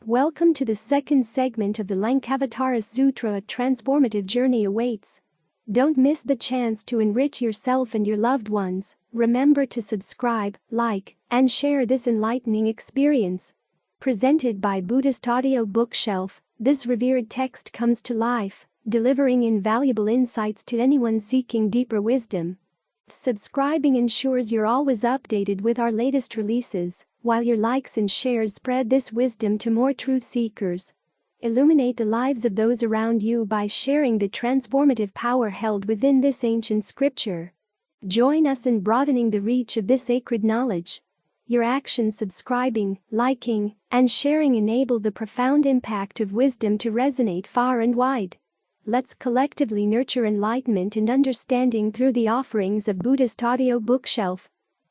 Welcome to the second segment of the Lankavantara Sutra. A transformative journey awaits. Don't miss the chance to enrich yourself and your loved ones. Remember to subscribe, like, and share this enlightening experience. Presented by Buddhist Audio Bookshelf, this revered text comes to life, delivering invaluable insights to anyone seeking deeper wisdom. Subscribing ensures you're always updated with our latest releases, while your likes and shares spread this wisdom to more truth seekers. Illuminate the lives of those around you by sharing the transformative power held within this ancient scripture. Join us in broadening the reach of this sacred knowledge. Your actions subscribing, liking, and sharing enable the profound impact of wisdom to resonate far and wide. Let's collectively nurture enlightenment and understanding through the offerings of Buddhist Audio Bookshelf.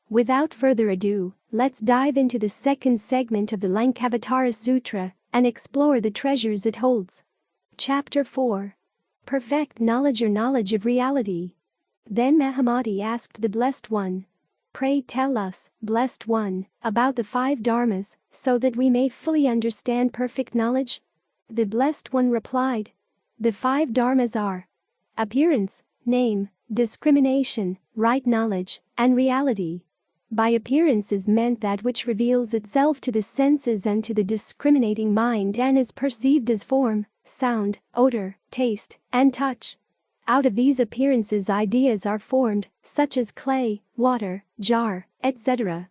Without further ado, let's dive into the second segment of the Lankavantara Sutra and explore the treasures it holds. Chapter 4. Perfect Knowledge or Knowledge of Reality. Then Mahamati asked the Blessed One, "Pray tell us, Blessed One, about the 5 Dharmas, so that we may fully understand perfect knowledge." The Blessed One replied, "The 5 Dharmas are appearance, name, discrimination, right knowledge, and reality." By appearance is meant that which reveals itself to the senses and to the discriminating mind and is perceived as form, sound, odor, taste, and touch. Out of these appearances ideas are formed, such as clay, water, jar, etc.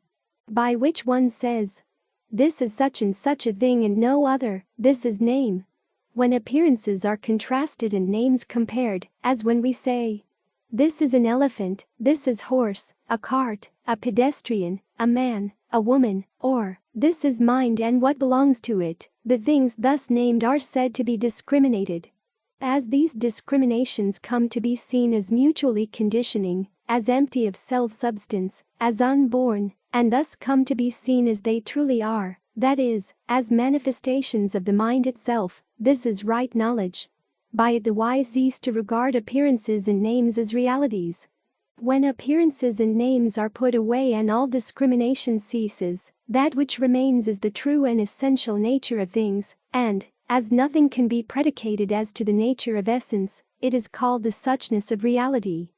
By which one says, "This is such and such a thing and no other, this is name." When appearances are contrasted and names compared, as when we say, "This is an elephant, this is horse, a cart, a pedestrian, a man, a woman," or "This is mind and what belongs to it," the things thus named are said to be discriminated. As these discriminations come to be seen as mutually conditioning, as empty of self-substance, as unborn, and thus come to be seen as they truly are, that is, as manifestations of the mind itself, this is right knowledge. By it the wise cease to regard appearances and names as realities. When appearances and names are put away and all discrimination ceases, that which remains is the true and essential nature of things, and, as nothing can be predicated as to the nature of essence, it is called the suchness of reality.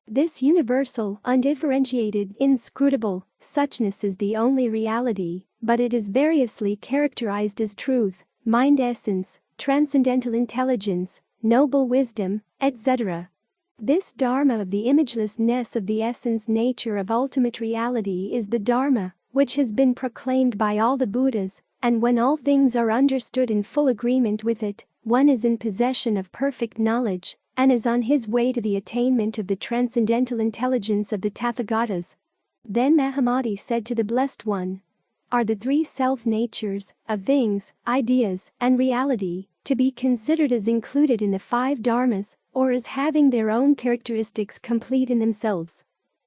This universal, undifferentiated, inscrutable suchness is the only reality, but it is variously characterized as truth, mind essence, transcendental intelligence, noble wisdom, etc. This Dharma of the imagelessness of the essence nature of ultimate reality is the Dharma which has been proclaimed by all the Buddhas, and when all things are understood in full agreement with it, one is in possession of perfect knowledge and is on his way to the attainment of the transcendental intelligence of the Tathagatas. Then Mahamati said to the Blessed One, "Are the 3 self-natures of things, ideas, and reality to be considered as included in the 5 Dharmas, or as having their own characteristics complete in themselves?"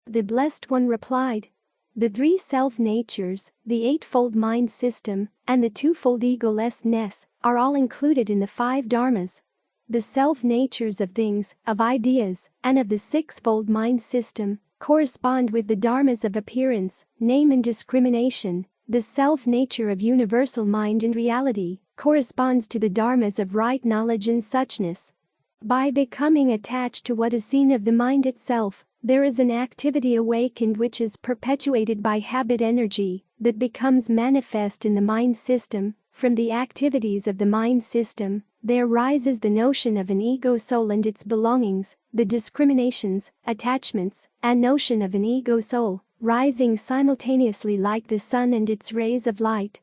The Blessed One replied, "The 3 self-natures, the 8-fold mind system, and the 2-fold egolessness are all included in the 5 Dharmas. The self-natures of things, of ideas, and of the 6-fold mind system correspond with the Dharmas of appearance, name and discrimination. The self-nature of universal mind and reality corresponds to the dharmas of right knowledge and suchness. By becoming attached to what is seen of the mind itself, there is an activity awakened which is perpetuated by habit energy that becomes manifest in the mind system. From the activities of the mind system, there rises the notion of an ego soul and its belongings, the discriminations, attachments, and notion of an ego soul, rising simultaneously like the sun and its rays of light.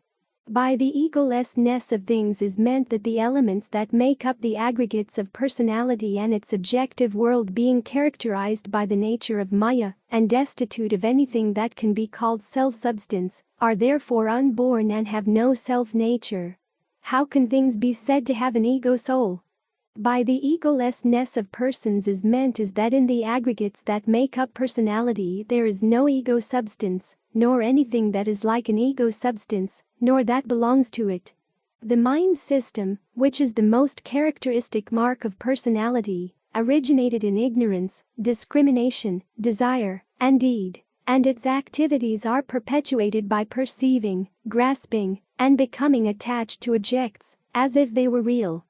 By the egolessness of things is meant that the elements that make up the aggregates of personality and its objective world being characterized by the nature of Maya and destitute of anything that can be called self-substance, are therefore unborn and have no self-nature. How can things be said to have an ego soul? By the egolessness of persons is meant is that in the aggregates that make up personality there is no ego substance, nor anything that is like an ego substance, nor that belongs to it. The mind system, which is the most characteristic mark of personality, originated in ignorance, discrimination, desire, and deed, and its activities are perpetuated by perceiving, grasping, and becoming attached to objects, as if they were real.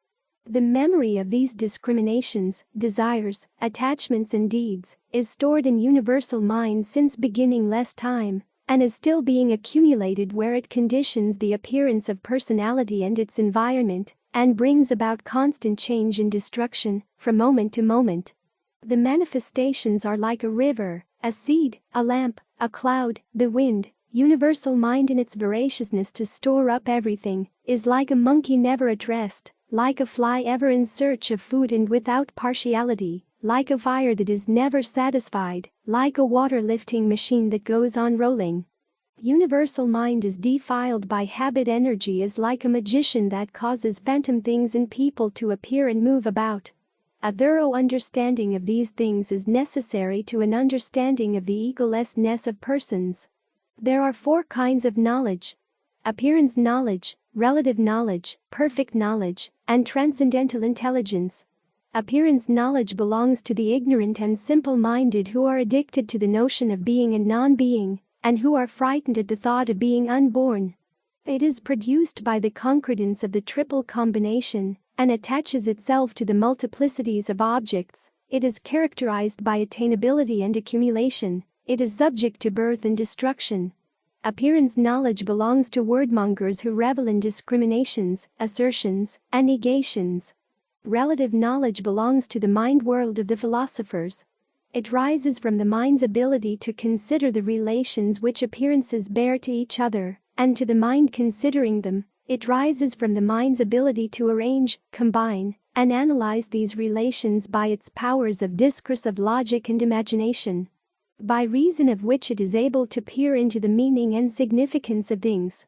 The memory of these discriminations, desires, attachments and deeds is stored in universal mind since beginningless time, and is still being accumulated where it conditions the appearance of personality and its environment, and brings about constant change and destruction, from moment to moment. The manifestations are like a river, a seed, a lamp, a cloud, the wind. Universal mind in its voraciousness to store up everything, is like a monkey never at rest, like a fly ever in search of food and without partiality, like a fire that is never satisfied, like a water-lifting machine that goes on rolling. Universal mind is defiled by habit. Energy is like a magician that causes phantom things in people to appear and move about. A thorough understanding of these things is necessary to an understanding of the egolessness of persons. There are 4 kinds of knowledge: appearance knowledge, relative knowledge, perfect knowledge, and transcendental intelligence. Appearance knowledge belongs to the ignorant and simple-minded who are addicted to the notion of being and non-being, and who are frightened at the thought of being unborn. It is produced by the concordance of the triple combination, and attaches itself to the multiplicities of objects. It is characterized by attainability and accumulation. It is subject to birth and destruction. Appearance knowledge belongs to wordmongers who revel in discriminations, assertions, and negations. Relative knowledge belongs to the mind world of the philosophers. It rises from the mind's ability to consider the relations which appearances bear to each other, and to the mind considering them. It rises from the mind's ability to arrange, combine, and analyze these relations by its powers of discursive logic and imagination, by reason of which it is able to peer into the meaning and significance of things.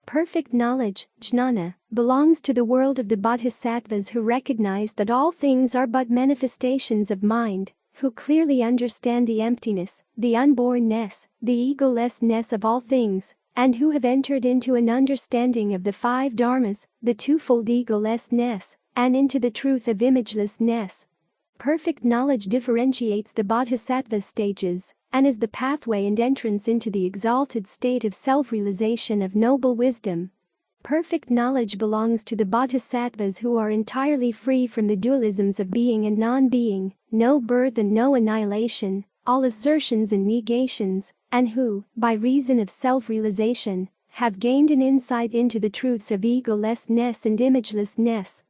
Perfect knowledge, jnana, belongs to the world of the bodhisattvas who recognize that all things are but manifestations of mind, who clearly understand the emptiness, the unbornness, the egolessness of all things, and who have entered into an understanding of the 5 dharmas, the twofold egolessness, and into the truth of imagelessness. Perfect knowledge differentiates the bodhisattva stages, and is the pathway and entrance into the exalted state of self-realization of noble wisdom. Perfect knowledge belongs to the bodhisattvas who are entirely free from the dualisms of being and non-being, no birth and no annihilation, all assertions and negations, and who, by reason of self-realization, have gained an insight into the truths of egolessness and imagelessness.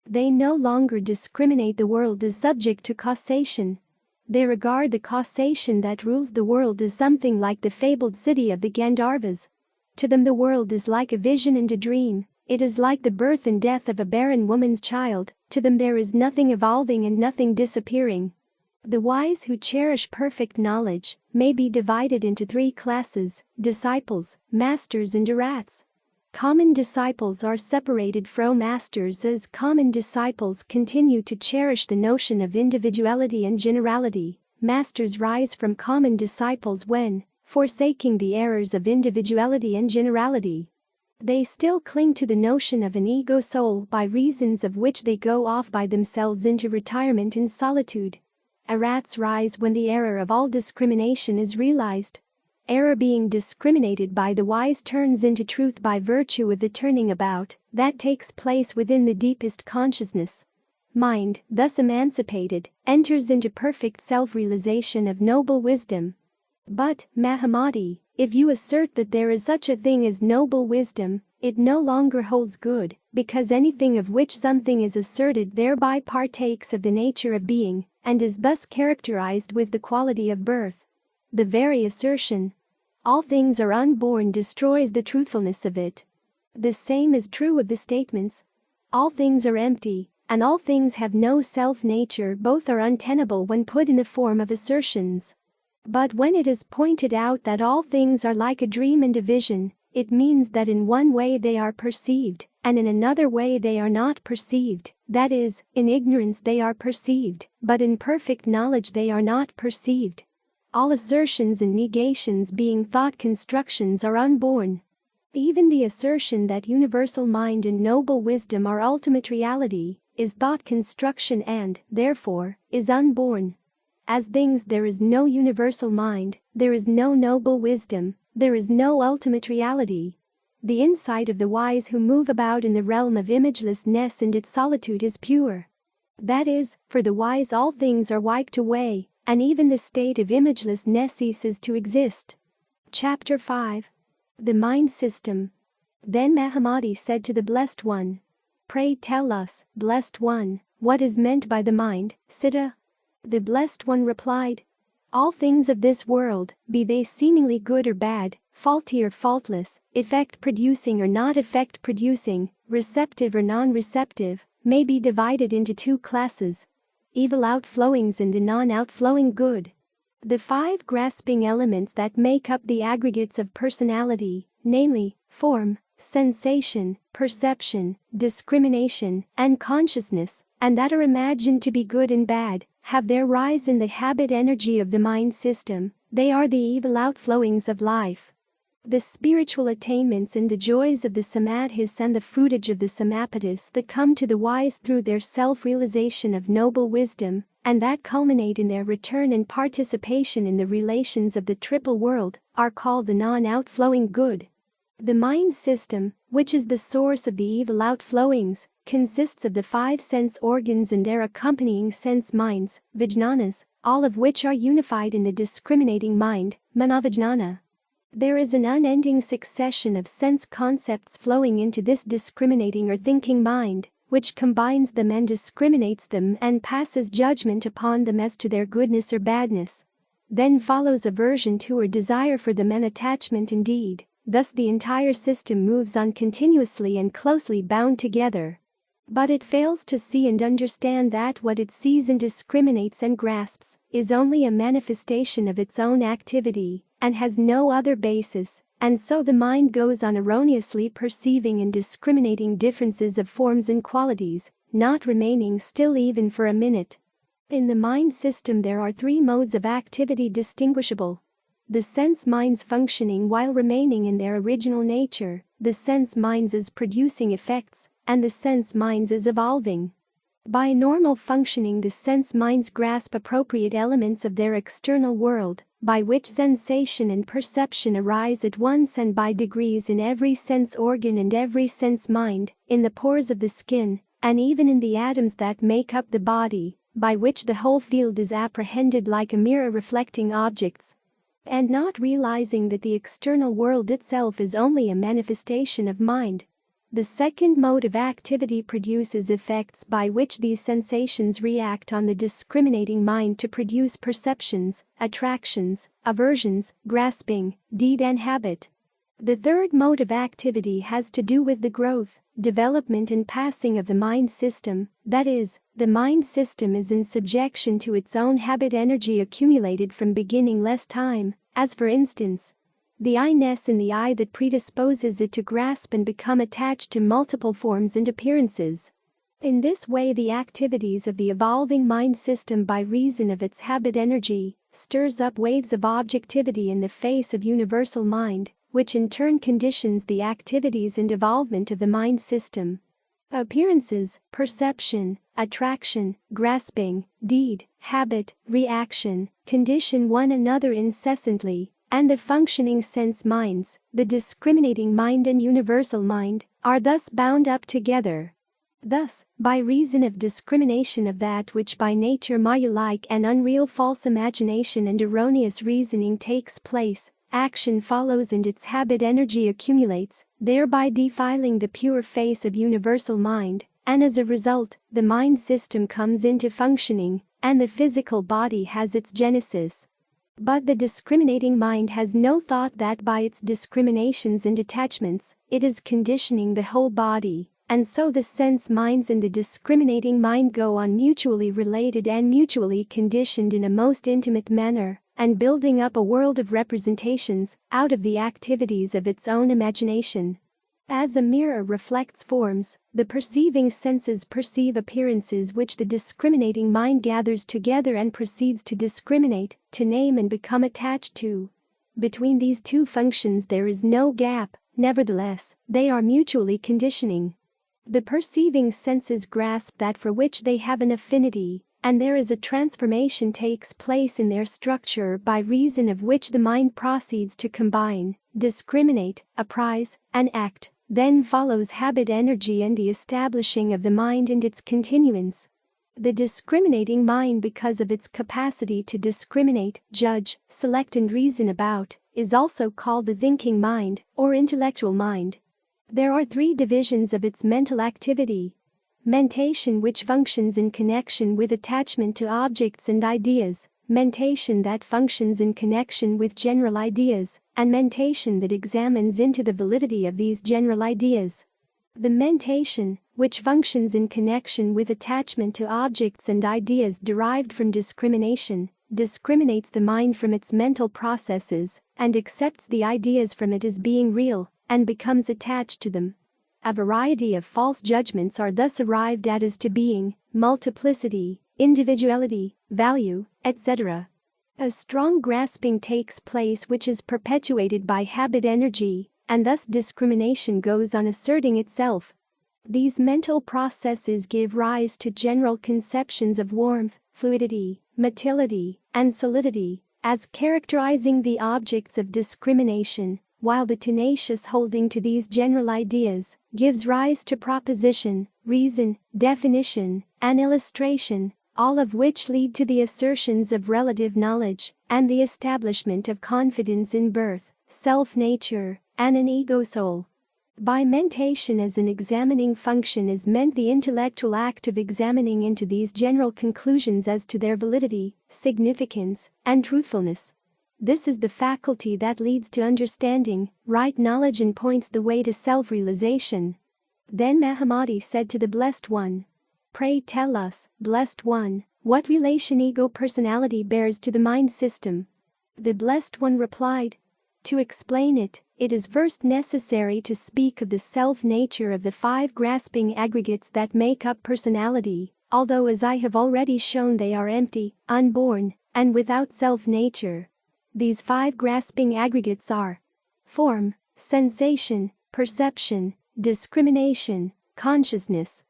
They no longer discriminate the world as subject to causation. They regard the causation that rules the world as something like the fabled city of the Gandharvas. To them the world is like a vision and a dream. It is like the birth and death of a barren woman's child. To them there is nothing evolving and nothing disappearing. The wise who cherish perfect knowledge may be divided into 3 classes: disciples, masters and arhats. Common disciples are separated from masters as common disciples continue to cherish the notion of individuality and generality. Masters rise from common disciples when, forsaking the errors of individuality and generality, they still cling to the notion of an ego soul, by reasons of which they go off by themselves into retirement and solitude. Arhats rise when the error of all discrimination is realized. Error being discriminated by the wise turns into truth by virtue of the turning about that takes place within the deepest consciousness. Mind, thus emancipated, enters into perfect self-realization of noble wisdom. But, Mahamati, if you assert that there is such a thing as noble wisdom, it no longer holds good, because anything of which something is asserted thereby partakes of the nature of being, and is thus characterized with the quality of birth. The very assertion, "all things are unborn," destroys the truthfulness of it. The same is true of the statements, "all things are empty," and "all things have no self-nature." Both are untenable when put in the form of assertions. But when it is pointed out that all things are like a dream and a vision, it means that in one way they are perceived, and in another way they are not perceived. That is, in ignorance they are perceived, but in perfect knowledge they are not perceived. All assertions and negations being thought constructions are unborn. Even the assertion that universal mind and noble wisdom are ultimate reality is thought construction and, therefore, is unborn. As things there is no universal mind, there is no noble wisdom, there is no ultimate reality. The insight of the wise who move about in the realm of imagelessness and its solitude is pure. That is, for the wise all things are wiped away, and even the state of imagelessness ceases to exist. Chapter 5. The Mind System. Then Mahamati said to the Blessed One, "Pray tell us, Blessed One, what is meant by the mind, Siddha?" The Blessed One replied, "All things of this world, be they seemingly good or bad, faulty or faultless, effect-producing or not effect-producing, receptive or non-receptive, may be divided into two classes: evil outflowings and the non-outflowing good. The 5 grasping elements that make up the aggregates of personality, namely, form, sensation, perception, discrimination, and consciousness, and that are imagined to be good and bad, have their rise in the habit energy of the mind system. They are the evil outflowings of life. The spiritual attainments and the joys of the samadhis and the fruitage of the samapatis that come to the wise through their self-realization of noble wisdom, and that culminate in their return and participation in the relations of the triple world, are called the non-outflowing good. The mind system, which is the source of the evil outflowings, consists of the 5 sense organs and their accompanying sense minds, vijnanas, all of which are unified in the discriminating mind, manovijnana. There is an unending succession of sense concepts flowing into this discriminating or thinking mind, which combines them and discriminates them and passes judgment upon them as to their goodness or badness. Then follows aversion to or desire for them and attachment indeed. Thus the entire system moves on continuously and closely bound together. But it fails to see and understand that what it sees and discriminates and grasps is only a manifestation of its own activity, and has no other basis, and so the mind goes on erroneously perceiving and discriminating differences of forms and qualities, not remaining still even for a minute. In the mind system there are 3 modes of activity distinguishable: the sense minds functioning while remaining in their original nature, the sense minds as producing effects, and the sense minds as evolving. By normal functioning, the sense minds grasp appropriate elements of their external world, by which sensation and perception arise at once and by degrees in every sense organ and every sense mind, in the pores of the skin, and even in the atoms that make up the body, by which the whole field is apprehended like a mirror reflecting objects. And not realizing that the external world itself is only a manifestation of mind. The second mode of activity produces effects by which these sensations react on the discriminating mind to produce perceptions, attractions, aversions, grasping, deed and habit. The third mode of activity has to do with the growth, development and passing of the mind system, that is, the mind system is in subjection to its own habit energy accumulated from beginningless time, as for instance, the I-ness in the I that predisposes it to grasp and become attached to multiple forms and appearances. In this way the activities of the evolving mind system by reason of its habit energy stirs up waves of objectivity in the face of universal mind, which in turn conditions the activities and evolvement of the mind system. Appearances, perception, attraction, grasping, deed, habit, reaction, condition one another incessantly, and the functioning sense minds, the discriminating mind and universal mind, are thus bound up together. Thus, by reason of discrimination of that which by nature Maya-like and unreal false imagination and erroneous reasoning takes place, action follows and its habit energy accumulates, thereby defiling the pure face of universal mind, and as a result, the mind system comes into functioning, and the physical body has its genesis. But the discriminating mind has no thought that by its discriminations and attachments, it is conditioning the whole body, and so the sense minds and the discriminating mind go on mutually related and mutually conditioned in a most intimate manner, and building up a world of representations out of the activities of its own imagination. As a mirror reflects forms, the perceiving senses perceive appearances which the discriminating mind gathers together and proceeds to discriminate, to name and become attached to. Between these two functions there is no gap, nevertheless, they are mutually conditioning. The perceiving senses grasp that for which they have an affinity, and there is a transformation takes place in their structure by reason of which the mind proceeds to combine, discriminate, apprise, and act. Then follows habit energy and the establishing of the mind and its continuance. The discriminating mind, because of its capacity to discriminate, judge, select and reason about, is also called the thinking mind or intellectual mind. There are three divisions of its mental activity. Mentation, which functions in connection with attachment to objects and ideas, mentation that functions in connection with general ideas, and mentation that examines into the validity of these general ideas. The mentation, which functions in connection with attachment to objects and ideas derived from discrimination, discriminates the mind from its mental processes and accepts the ideas from it as being real and becomes attached to them. A variety of false judgments are thus arrived at as to being, multiplicity, individuality, value, etc. A strong grasping takes place which is perpetuated by habit energy, and thus discrimination goes on asserting itself. These mental processes give rise to general conceptions of warmth, fluidity, motility, and solidity, as characterizing the objects of discrimination, while the tenacious holding to these general ideas gives rise to proposition, reason, definition, and illustration, all of which lead to the assertions of relative knowledge and the establishment of confidence in birth, self-nature, and an ego-soul. By mentation as an examining function is meant the intellectual act of examining into these general conclusions as to their validity, significance, and truthfulness. This is the faculty that leads to understanding, right knowledge, and points the way to self-realization. Then Mahamati said to the Blessed One, "Pray tell us, Blessed One, what relation ego personality bears to the mind system?" The Blessed One replied, "To explain it, it is first necessary to speak of the self-nature of the five grasping aggregates that make up personality, although as I have already shown they are empty, unborn, and without self-nature. These five grasping aggregates are form, sensation, perception, discrimination, consciousness.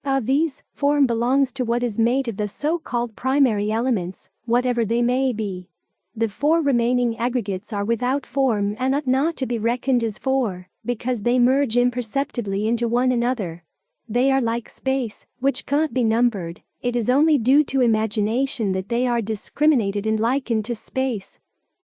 Of these, form belongs to what is made of the so-called primary elements, whatever they may be. The four remaining aggregates are without form and ought not to be reckoned as four, because they merge imperceptibly into one another. They are like space, which cannot be numbered. It is only due to imagination that they are discriminated and likened to space.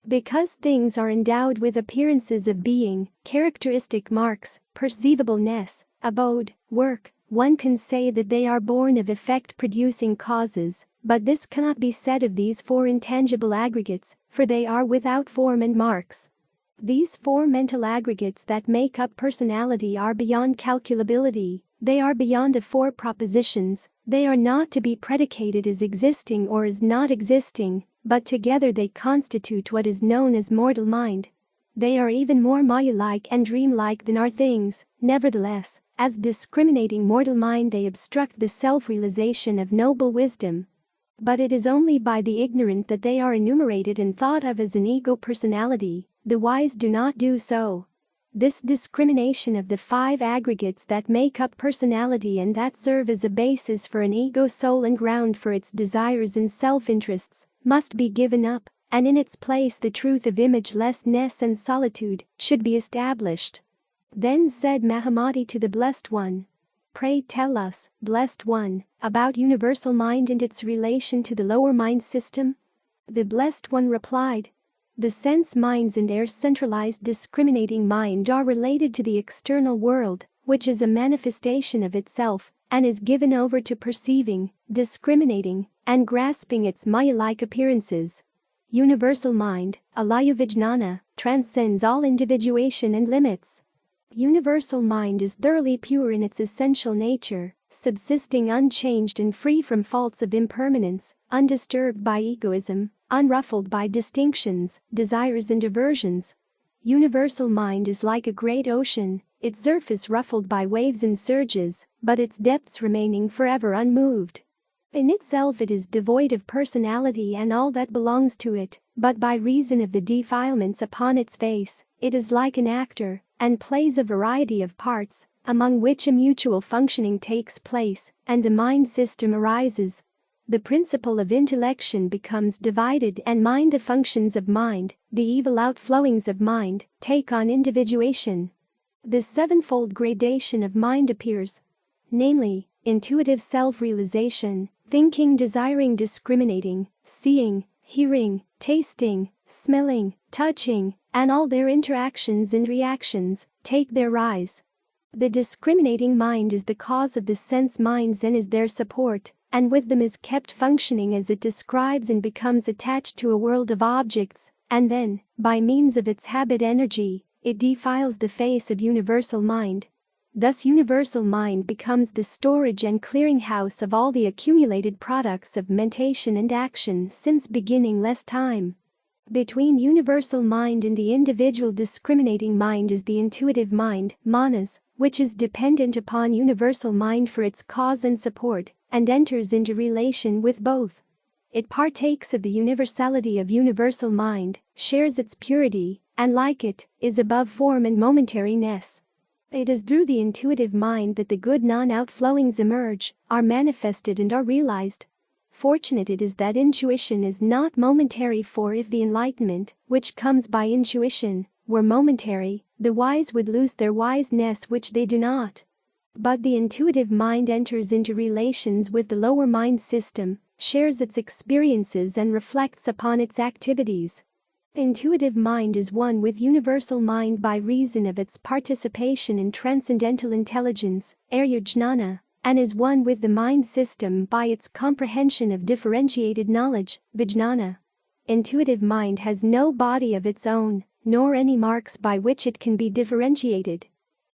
Because things are endowed with appearances of being, characteristic marks, perceivableness, abode, work, one can say that they are born of effect-producing causes, but this cannot be said of these four intangible aggregates, for they are without form and marks. These four mental aggregates that make up personality are beyond calculability, they are beyond the four propositions, they are not to be predicated as existing or as not existing, but together they constitute what is known as mortal mind. They are even more Maya-like and dream-like than are things. Nevertheless, as discriminating mortal mind they obstruct the self-realization of noble wisdom. But it is only by the ignorant that they are enumerated and thought of as an ego personality. The wise do not do so. This discrimination of the five aggregates that make up personality and that serve as a basis for an ego soul and ground for its desires and self-interests must be given up, and in its place the truth of imagelessness and solitude should be established. Then said Mahamati to the Blessed One, "Pray tell us, Blessed One, about universal mind and its relation to the lower mind system." The Blessed One replied, "The sense minds and their centralized discriminating mind are related to the external world, which is a manifestation of itself, and is given over to perceiving, discriminating, and grasping its Maya-like appearances. Universal mind, alaya vijnana, transcends all individuation and limits. Universal mind is thoroughly pure in its essential nature, subsisting unchanged and free from faults of impermanence, undisturbed by egoism, unruffled by distinctions, desires and aversions. Universal mind is like a great ocean, its surface ruffled by waves and surges, but its depths remaining forever unmoved. In itself it is devoid of personality and all that belongs to it, but by reason of the defilements upon its face, it is like an actor, and plays a variety of parts, among which a mutual functioning takes place, and a mind system arises. The principle of intellection becomes divided and mind, the functions of mind, the evil outflowings of mind, take on individuation. The sevenfold gradation of mind appears, namely, intuitive self-realization, thinking, desiring, discriminating, seeing, hearing, tasting, smelling, touching, and all their interactions and reactions take their rise. The discriminating mind is the cause of the sense minds and is their support, and with them is kept functioning as it describes and becomes attached to a world of objects, and then, by means of its habit energy, it defiles the face of universal mind. Thus universal mind becomes the storage and clearinghouse of all the accumulated products of mentation and action since beginningless time. Between universal mind and the individual discriminating mind is the intuitive mind, manas, which is dependent upon universal mind for its cause and support, and enters into relation with both. It partakes of the universality of universal mind, shares its purity, and like it, is above form and momentariness. It is through the intuitive mind that the good non-outflowings emerge, are manifested and are realized. Fortunate it is that intuition is not momentary, for if the enlightenment, which comes by intuition, were momentary, the wise would lose their wiseness, which they do not. But the intuitive mind enters into relations with the lower mind system, shares its experiences and reflects upon its activities. Intuitive mind is one with universal mind by reason of its participation in transcendental intelligence, jnana, and is one with the mind system by its comprehension of differentiated knowledge, vijnana. Intuitive mind has no body of its own, nor any marks by which it can be differentiated.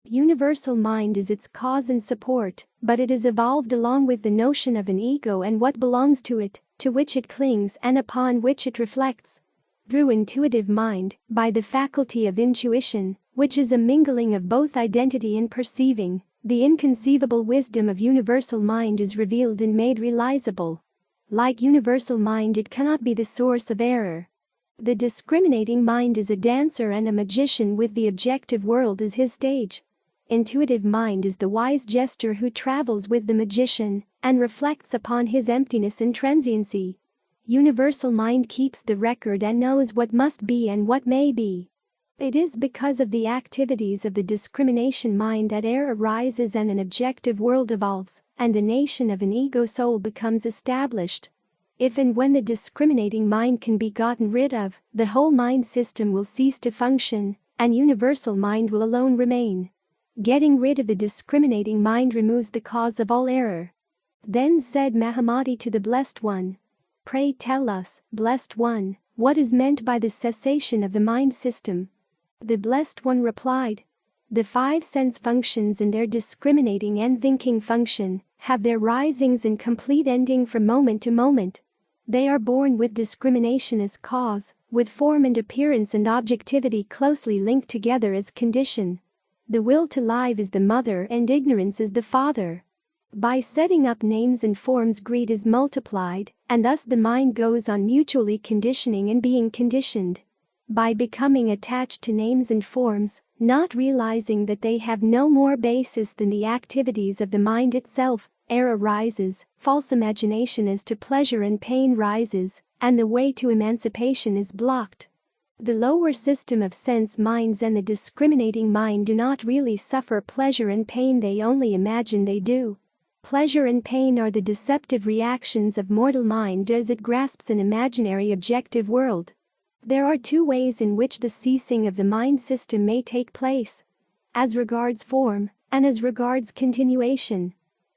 Universal mind is its cause and support, but it is evolved along with the notion of an ego and what belongs to it, to which it clings and upon which it reflects. Through intuitive mind, by the faculty of intuition, which is a mingling of both identity and perceiving, the inconceivable wisdom of universal mind is revealed and made realizable. Like universal mind, it cannot be the source of error. The discriminating mind is a dancer and a magician with the objective world as his stage. Intuitive mind is the wise jester who travels with the magician and reflects upon his emptiness and transiency. Universal mind keeps the record and knows what must be and what may be. It is because of the activities of the discrimination mind that error arises and an objective world evolves, and the nation of an ego soul becomes established. If and when the discriminating mind can be gotten rid of, the whole mind system will cease to function, and universal mind will alone remain. Getting rid of the discriminating mind removes the cause of all error. Then said Mahamati to the Blessed One, "Pray tell us, Blessed One, what is meant by the cessation of the mind system?" The Blessed One replied, "The five sense functions in their discriminating and thinking function have their risings and complete ending from moment to moment. They are born with discrimination as cause, with form and appearance and objectivity closely linked together as condition. The will to live is the mother and ignorance is the father. By setting up names and forms, greed is multiplied, and thus the mind goes on mutually conditioning and being conditioned. By becoming attached to names and forms, not realizing that they have no more basis than the activities of the mind itself, error rises, false imagination as to pleasure and pain rises, and the way to emancipation is blocked. The lower system of sense minds and the discriminating mind do not really suffer pleasure and pain, they only imagine they do. Pleasure and pain are the deceptive reactions of mortal mind as it grasps an imaginary objective world. There are two ways in which the ceasing of the mind system may take place: as regards form, and as regards continuation.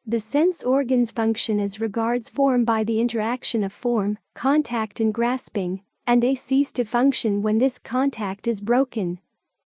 The sense organs function as regards form by the interaction of form, contact and grasping, and they cease to function when this contact is broken.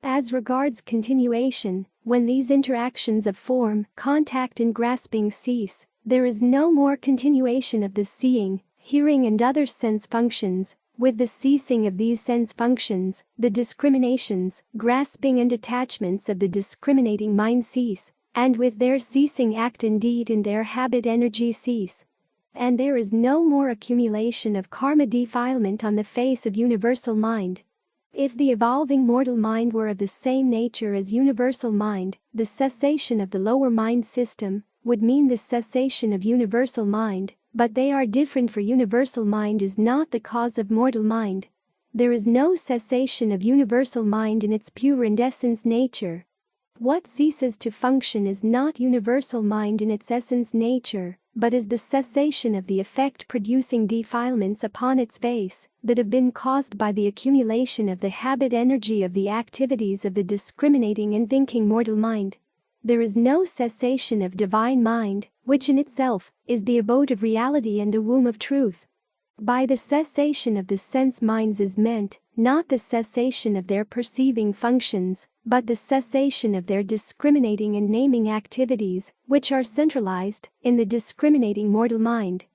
As regards continuation, when these interactions of form, contact and grasping cease, there is no more continuation of the seeing, hearing and other sense functions. With the ceasing of these sense functions, the discriminations, grasping and attachments of the discriminating mind cease, and with their ceasing act and deed and their habit energy cease. And there is no more accumulation of karma defilement on the face of universal mind. If the evolving mortal mind were of the same nature as universal mind, the cessation of the lower mind system would mean the cessation of universal mind, but they are different, for universal mind is not the cause of mortal mind. There is no cessation of universal mind in its pure and essence nature. What ceases to function is not universal mind in its essence nature, but is the cessation of the effect-producing defilements upon its face that have been caused by the accumulation of the habit energy of the activities of the discriminating and thinking mortal mind. There is no cessation of divine mind, which in itself is the abode of reality and the womb of truth. By the cessation of the sense minds is meant not the cessation of their perceiving functions, but the cessation of their discriminating and naming activities, which are centralized in the discriminating mortal mind.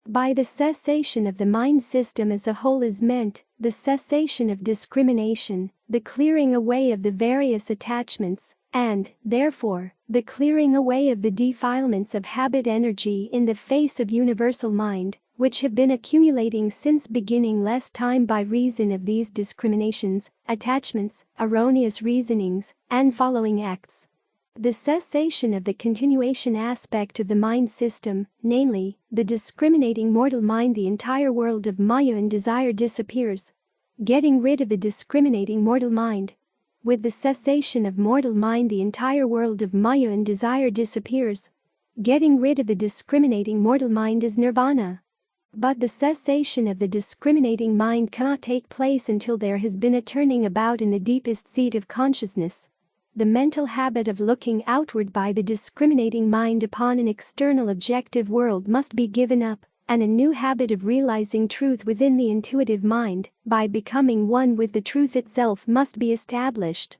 By the cessation of the mind system as a whole is meant the cessation of discrimination, the clearing away of the various attachments, and, therefore, the clearing away of the defilements of habit energy in the face of universal mind, which have been accumulating since beginningless time by reason of these discriminations, attachments, erroneous reasonings, and following acts. The cessation of the continuation aspect of the mind system, namely, the discriminating mortal mind, the entire world of Maya and desire disappears. Getting rid of the discriminating mortal mind. With the cessation of mortal mind, the entire world of Maya and desire disappears. Getting rid of the discriminating mortal mind is nirvana. But the cessation of the discriminating mind cannot take place until there has been a turning about in the deepest seat of consciousness. The mental habit of looking outward by the discriminating mind upon an external objective world must be given up, and a new habit of realizing truth within the intuitive mind, by becoming one with the truth itself, must be established.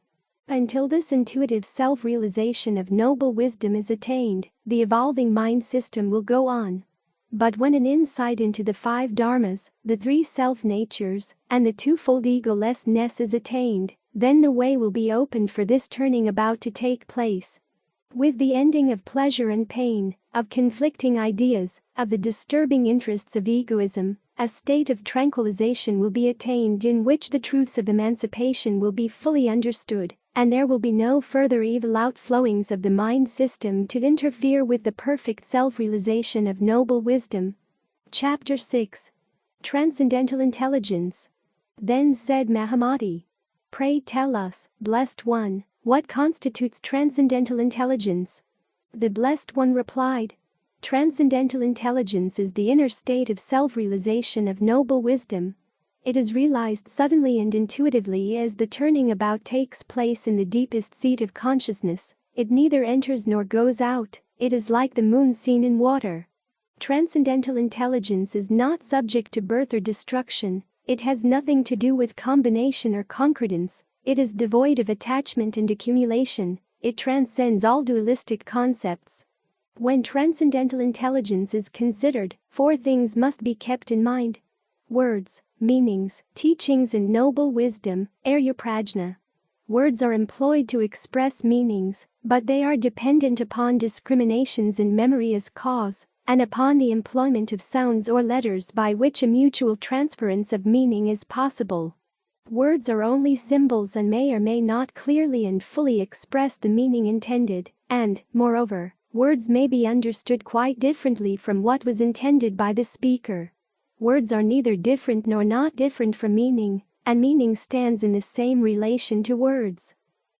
Until this intuitive self-realization of noble wisdom is attained, the evolving mind system will go on. But when an insight into the 5 dharmas, the 3 self-natures, and the twofold egolessness is attained, then the way will be opened for this turning about to take place. With the ending of pleasure and pain, of conflicting ideas, of the disturbing interests of egoism, a state of tranquilization will be attained in which the truths of emancipation will be fully understood, and there will be no further evil outflowings of the mind system to interfere with the perfect self-realization of noble wisdom. Chapter 6. Transcendental Intelligence. Then said Mahamati, "Pray tell us, Blessed One, what constitutes transcendental intelligence?" The Blessed One replied, "Transcendental intelligence is the inner state of self-realization of noble wisdom. It is realized suddenly and intuitively as the turning about takes place in the deepest seat of consciousness. It neither enters nor goes out, it is like the moon seen in water. Transcendental intelligence is not subject to birth or destruction, it has nothing to do with combination or concordance, it is devoid of attachment and accumulation, it transcends all dualistic concepts. When transcendental intelligence is considered, 4 things must be kept in mind: words, meanings, teachings, and noble wisdom, Arya Prajna. Words are employed to express meanings, but they are dependent upon discriminations in memory as cause, and upon the employment of sounds or letters by which a mutual transference of meaning is possible. Words are only symbols and may or may not clearly and fully express the meaning intended, and, moreover, words may be understood quite differently from what was intended by the speaker. Words are neither different nor not different from meaning, and meaning stands in the same relation to words.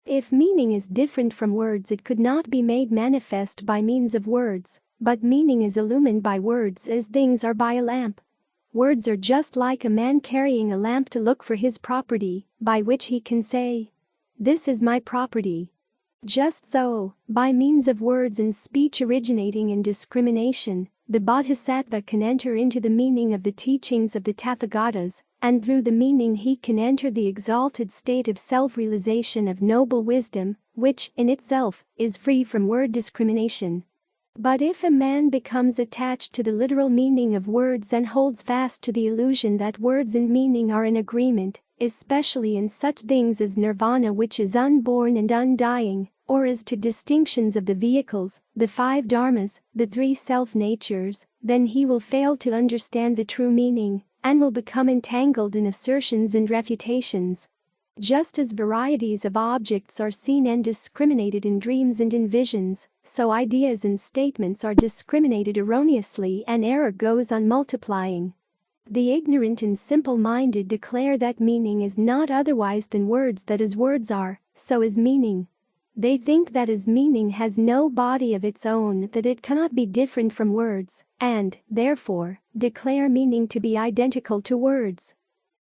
If meaning is different from words, it could not be made manifest by means of words, but meaning is illumined by words as things are by a lamp. Words are just like a man carrying a lamp to look for his property, by which he can say, "This is my property." Just so, by means of words and speech originating in discrimination, the Bodhisattva can enter into the meaning of the teachings of the Tathagatas, and through the meaning he can enter the exalted state of self-realization of noble wisdom, which, in itself, is free from word discrimination. But if a man becomes attached to the literal meaning of words and holds fast to the illusion that words and meaning are in agreement, especially in such things as nirvana, which is unborn and undying, or as to distinctions of the vehicles, the 5 dharmas, the 3 self-natures, then he will fail to understand the true meaning, and will become entangled in assertions and refutations. Just as varieties of objects are seen and discriminated in dreams and in visions, so ideas and statements are discriminated erroneously and error goes on multiplying. The ignorant and simple-minded declare that meaning is not otherwise than words, that as words are, so is meaning. They think that as meaning has no body of its own, that it cannot be different from words, and, therefore, declare meaning to be identical to words.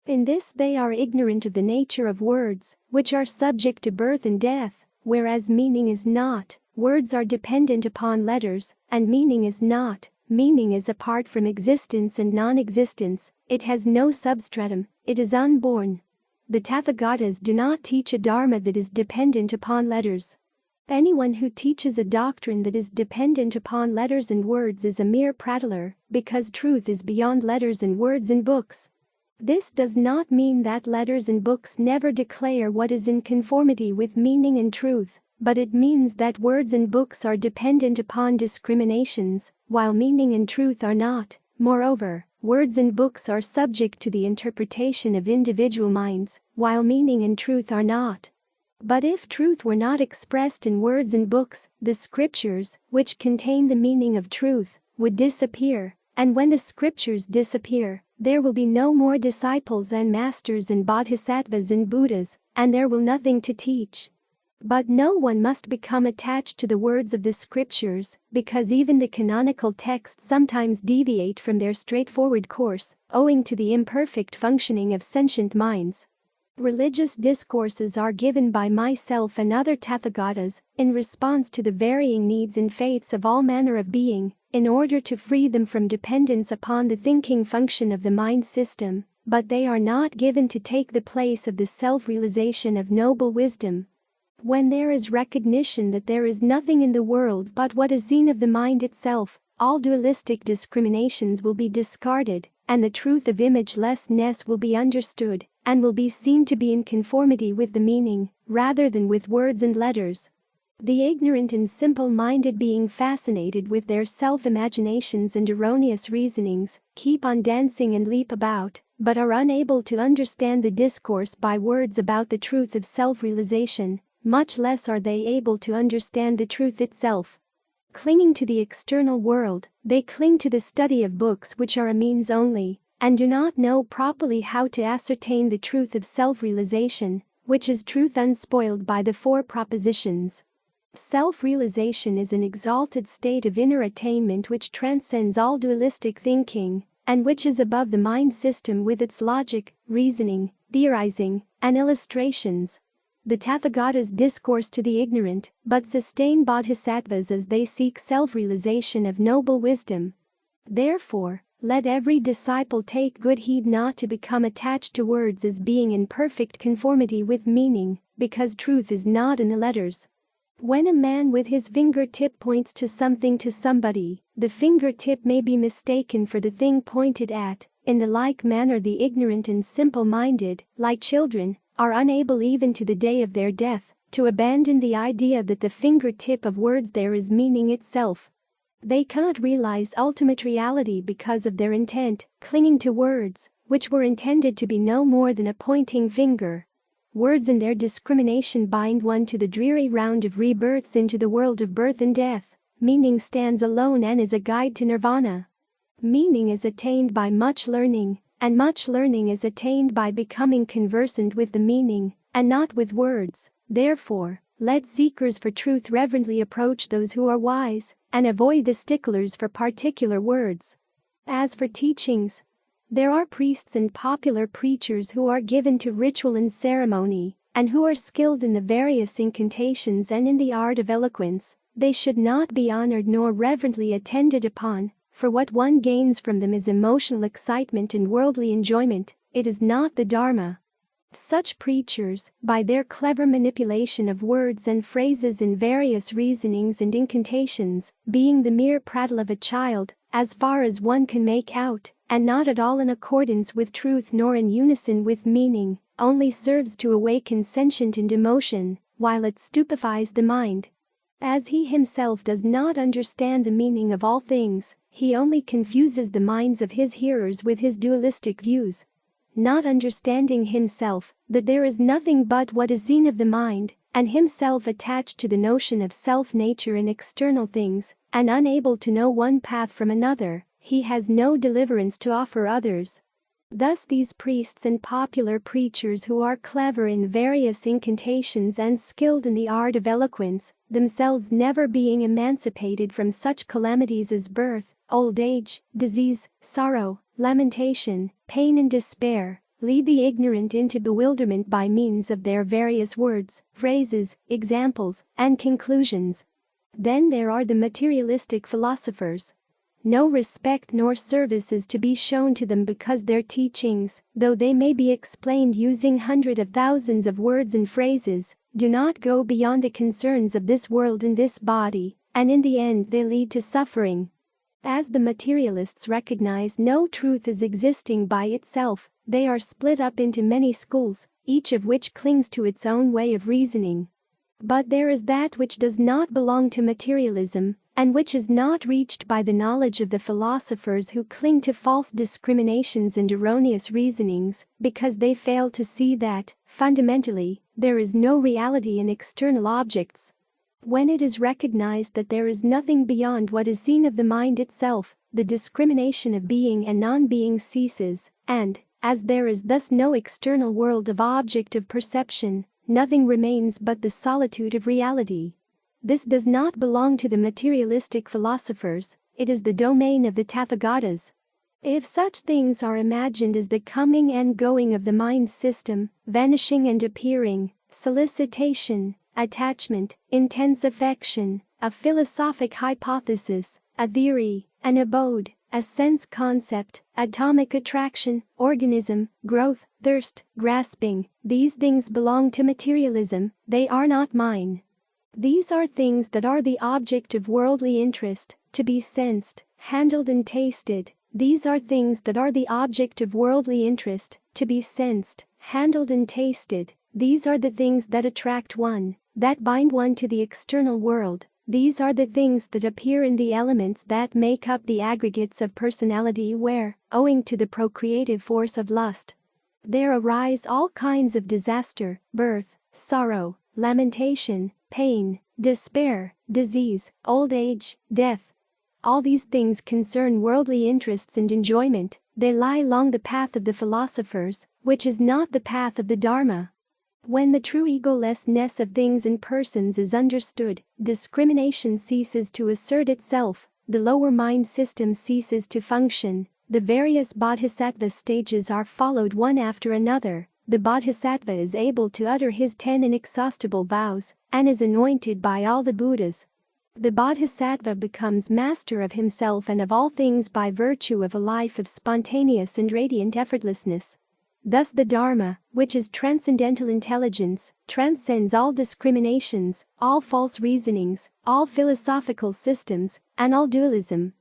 In this they are ignorant of the nature of words, which are subject to birth and death, whereas meaning is not. Words are dependent upon letters, and meaning is not. Meaning is apart from existence and non-existence, it has no substratum, it is unborn. The Tathagatas do not teach a dharma that is dependent upon letters. Anyone who teaches a doctrine that is dependent upon letters and words is a mere prattler, because truth is beyond letters and words in books. This does not mean that letters and books never declare what is in conformity with meaning and truth, but it means that words and books are dependent upon discriminations, while meaning and truth are not. Moreover, words and books are subject to the interpretation of individual minds, while meaning and truth are not. But if truth were not expressed in words and books, the scriptures, which contain the meaning of truth, would disappear, and when the scriptures disappear, there will be no more disciples and masters and bodhisattvas and Buddhas, and there will nothing to teach. But no one must become attached to the words of the scriptures, because even the canonical texts sometimes deviate from their straightforward course, owing to the imperfect functioning of sentient minds. Religious discourses are given by myself and other Tathagatas in response to the varying needs and faiths of all manner of being, in order to free them from dependence upon the thinking function of the mind system, but they are not given to take the place of the self-realization of noble wisdom. When there is recognition that there is nothing in the world but what is seen of the mind itself, all dualistic discriminations will be discarded, and the truth of imagelessness will be understood, and will be seen to be in conformity with the meaning, rather than with words and letters. The ignorant and simple-minded, being fascinated with their self-imaginations and erroneous reasonings, keep on dancing and leap about, but are unable to understand the discourse by words about the truth of self-realization, much less are they able to understand the truth itself. Clinging to the external world, they cling to the study of books which are a means only, and do not know properly how to ascertain the truth of self-realization, which is truth unspoiled by the four propositions. Self-realization is an exalted state of inner attainment which transcends all dualistic thinking, and which is above the mind system with its logic, reasoning, theorizing, and illustrations. The Tathagatas discourse to the ignorant, but sustain bodhisattvas as they seek self-realization of noble wisdom. Therefore, let every disciple take good heed not to become attached to words as being in perfect conformity with meaning, because truth is not in the letters. When a man with his fingertip points to something to somebody, the fingertip may be mistaken for the thing pointed at. In the like manner the ignorant and simple-minded, like children, are unable even to the day of their death to abandon the idea that the fingertip of words there is meaning itself. They cannot realize ultimate reality because of their intent, clinging to words, which were intended to be no more than a pointing finger. Words and their discrimination bind one to the dreary round of rebirths into the world of birth and death. Meaning stands alone and is a guide to nirvana. Meaning is attained by much learning, and much learning is attained by becoming conversant with the meaning, and not with words. Therefore, let seekers for truth reverently approach those who are wise, and avoid the sticklers for particular words. As for teachings, there are priests and popular preachers who are given to ritual and ceremony, and who are skilled in the various incantations and in the art of eloquence. They should not be honored nor reverently attended upon, for what one gains from them is emotional excitement and worldly enjoyment. It is not the Dharma. Such preachers, by their clever manipulation of words and phrases in various reasonings and incantations, being the mere prattle of a child, as far as one can make out, and not at all in accordance with truth nor in unison with meaning, only serves to awaken sentient and emotion, while it stupefies the mind. As he himself does not understand the meaning of all things, he only confuses the minds of his hearers with his dualistic views. Not understanding himself, that there is nothing but what is seen of the mind, and himself attached to the notion of self-nature and external things, and unable to know one path from another, he has no deliverance to offer others. Thus these priests and popular preachers who are clever in various incantations and skilled in the art of eloquence, themselves never being emancipated from such calamities as birth, old age, disease, sorrow, lamentation, pain and despair, lead the ignorant into bewilderment by means of their various words, phrases, examples, and conclusions. Then there are the materialistic philosophers. No respect nor service is to be shown to them because their teachings, though they may be explained using hundreds of thousands of words and phrases, do not go beyond the concerns of this world and this body, and in the end they lead to suffering. As the materialists recognize no truth as existing by itself, they are split up into many schools, each of which clings to its own way of reasoning. But there is that which does not belong to materialism, and which is not reached by the knowledge of the philosophers who cling to false discriminations and erroneous reasonings, because they fail to see that, fundamentally, there is no reality in external objects. When it is recognized that there is nothing beyond what is seen of the mind itself, the discrimination of being and non-being ceases, and, as there is thus no external world of objective perception, nothing remains but the solitude of reality. This does not belong to the materialistic philosophers, it is the domain of the Tathagatas. If such things are imagined as the coming and going of the mind system, vanishing and appearing, solicitation, attachment, intense affection, a philosophic hypothesis, a theory, an abode, a sense concept, atomic attraction, organism, growth, thirst, grasping, these things belong to materialism, they are not mine. These are things that are the object of worldly interest, to be sensed, handled and tasted. These are things that are the object of worldly interest, to be sensed, handled and tasted. These are the things that attract one, that bind one to the external world. These are the things that appear in the elements that make up the aggregates of personality where, owing to the procreative force of lust, there arise all kinds of disaster, birth, sorrow, lamentation, pain, despair, disease, old age, death. All these things concern worldly interests and enjoyment. They lie along the path of the philosophers, which is not the path of the Dharma. When the true egolessness of things and persons is understood, discrimination ceases to assert itself, the lower mind system ceases to function, the various bodhisattva stages are followed one after another. The bodhisattva is able to utter his 10 inexhaustible vows, and is anointed by all the Buddhas. The bodhisattva becomes master of himself and of all things by virtue of a life of spontaneous and radiant effortlessness. Thus the Dharma, which is transcendental intelligence, transcends all discriminations, all false reasonings, all philosophical systems, and all dualism.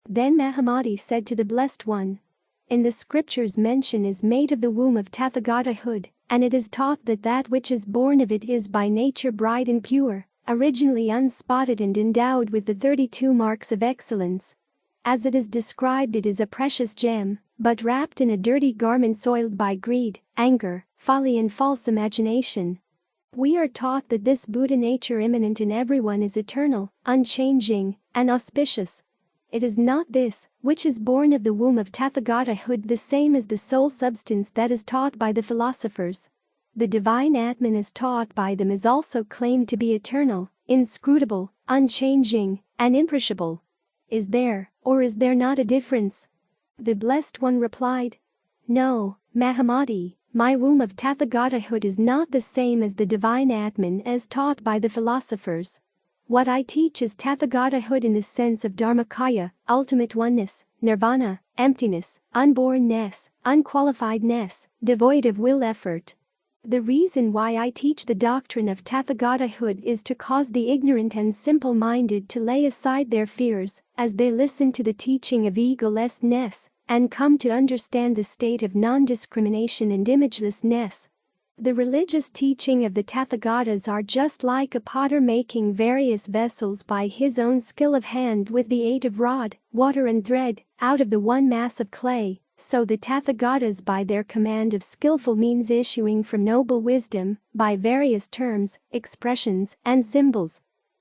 Then Mahamati said to the Blessed One, in the scriptures mention is made of the womb of Tathagatahood, and it is taught that that which is born of it is by nature bright and pure, originally unspotted and endowed with the 32 marks of excellence. As it is described, it is a precious gem, but wrapped in a dirty garment soiled by greed, anger, folly and false imagination. We are taught that this Buddha nature immanent in everyone is eternal, unchanging, and auspicious. It is not this, which is born of the womb of Tathagatahood, the same as the soul substance that is taught by the philosophers. The divine Atman as taught by them is also claimed to be eternal, inscrutable, unchanging, and imperishable. Is there, or is there not a difference? The Blessed One replied, no, Mahamati, my womb of Tathagatahood is not the same as the divine Atman as taught by the philosophers. What I teach is Tathagatahood in the sense of Dharmakaya, ultimate oneness, nirvana, emptiness, unbornness, unqualifiedness, devoid of will effort. The reason why I teach the doctrine of Tathagatahood is to cause the ignorant and simple-minded to lay aside their fears as they listen to the teaching of egolessness and come to understand the state of non-discrimination and imagelessness. The religious teaching of the Tathagatas are just like a potter making various vessels by his own skill of hand with the aid of rod, water and thread, out of the one mass of clay, So the Tathagatas by their command of skillful means issuing from noble wisdom, by various terms, expressions, and symbols,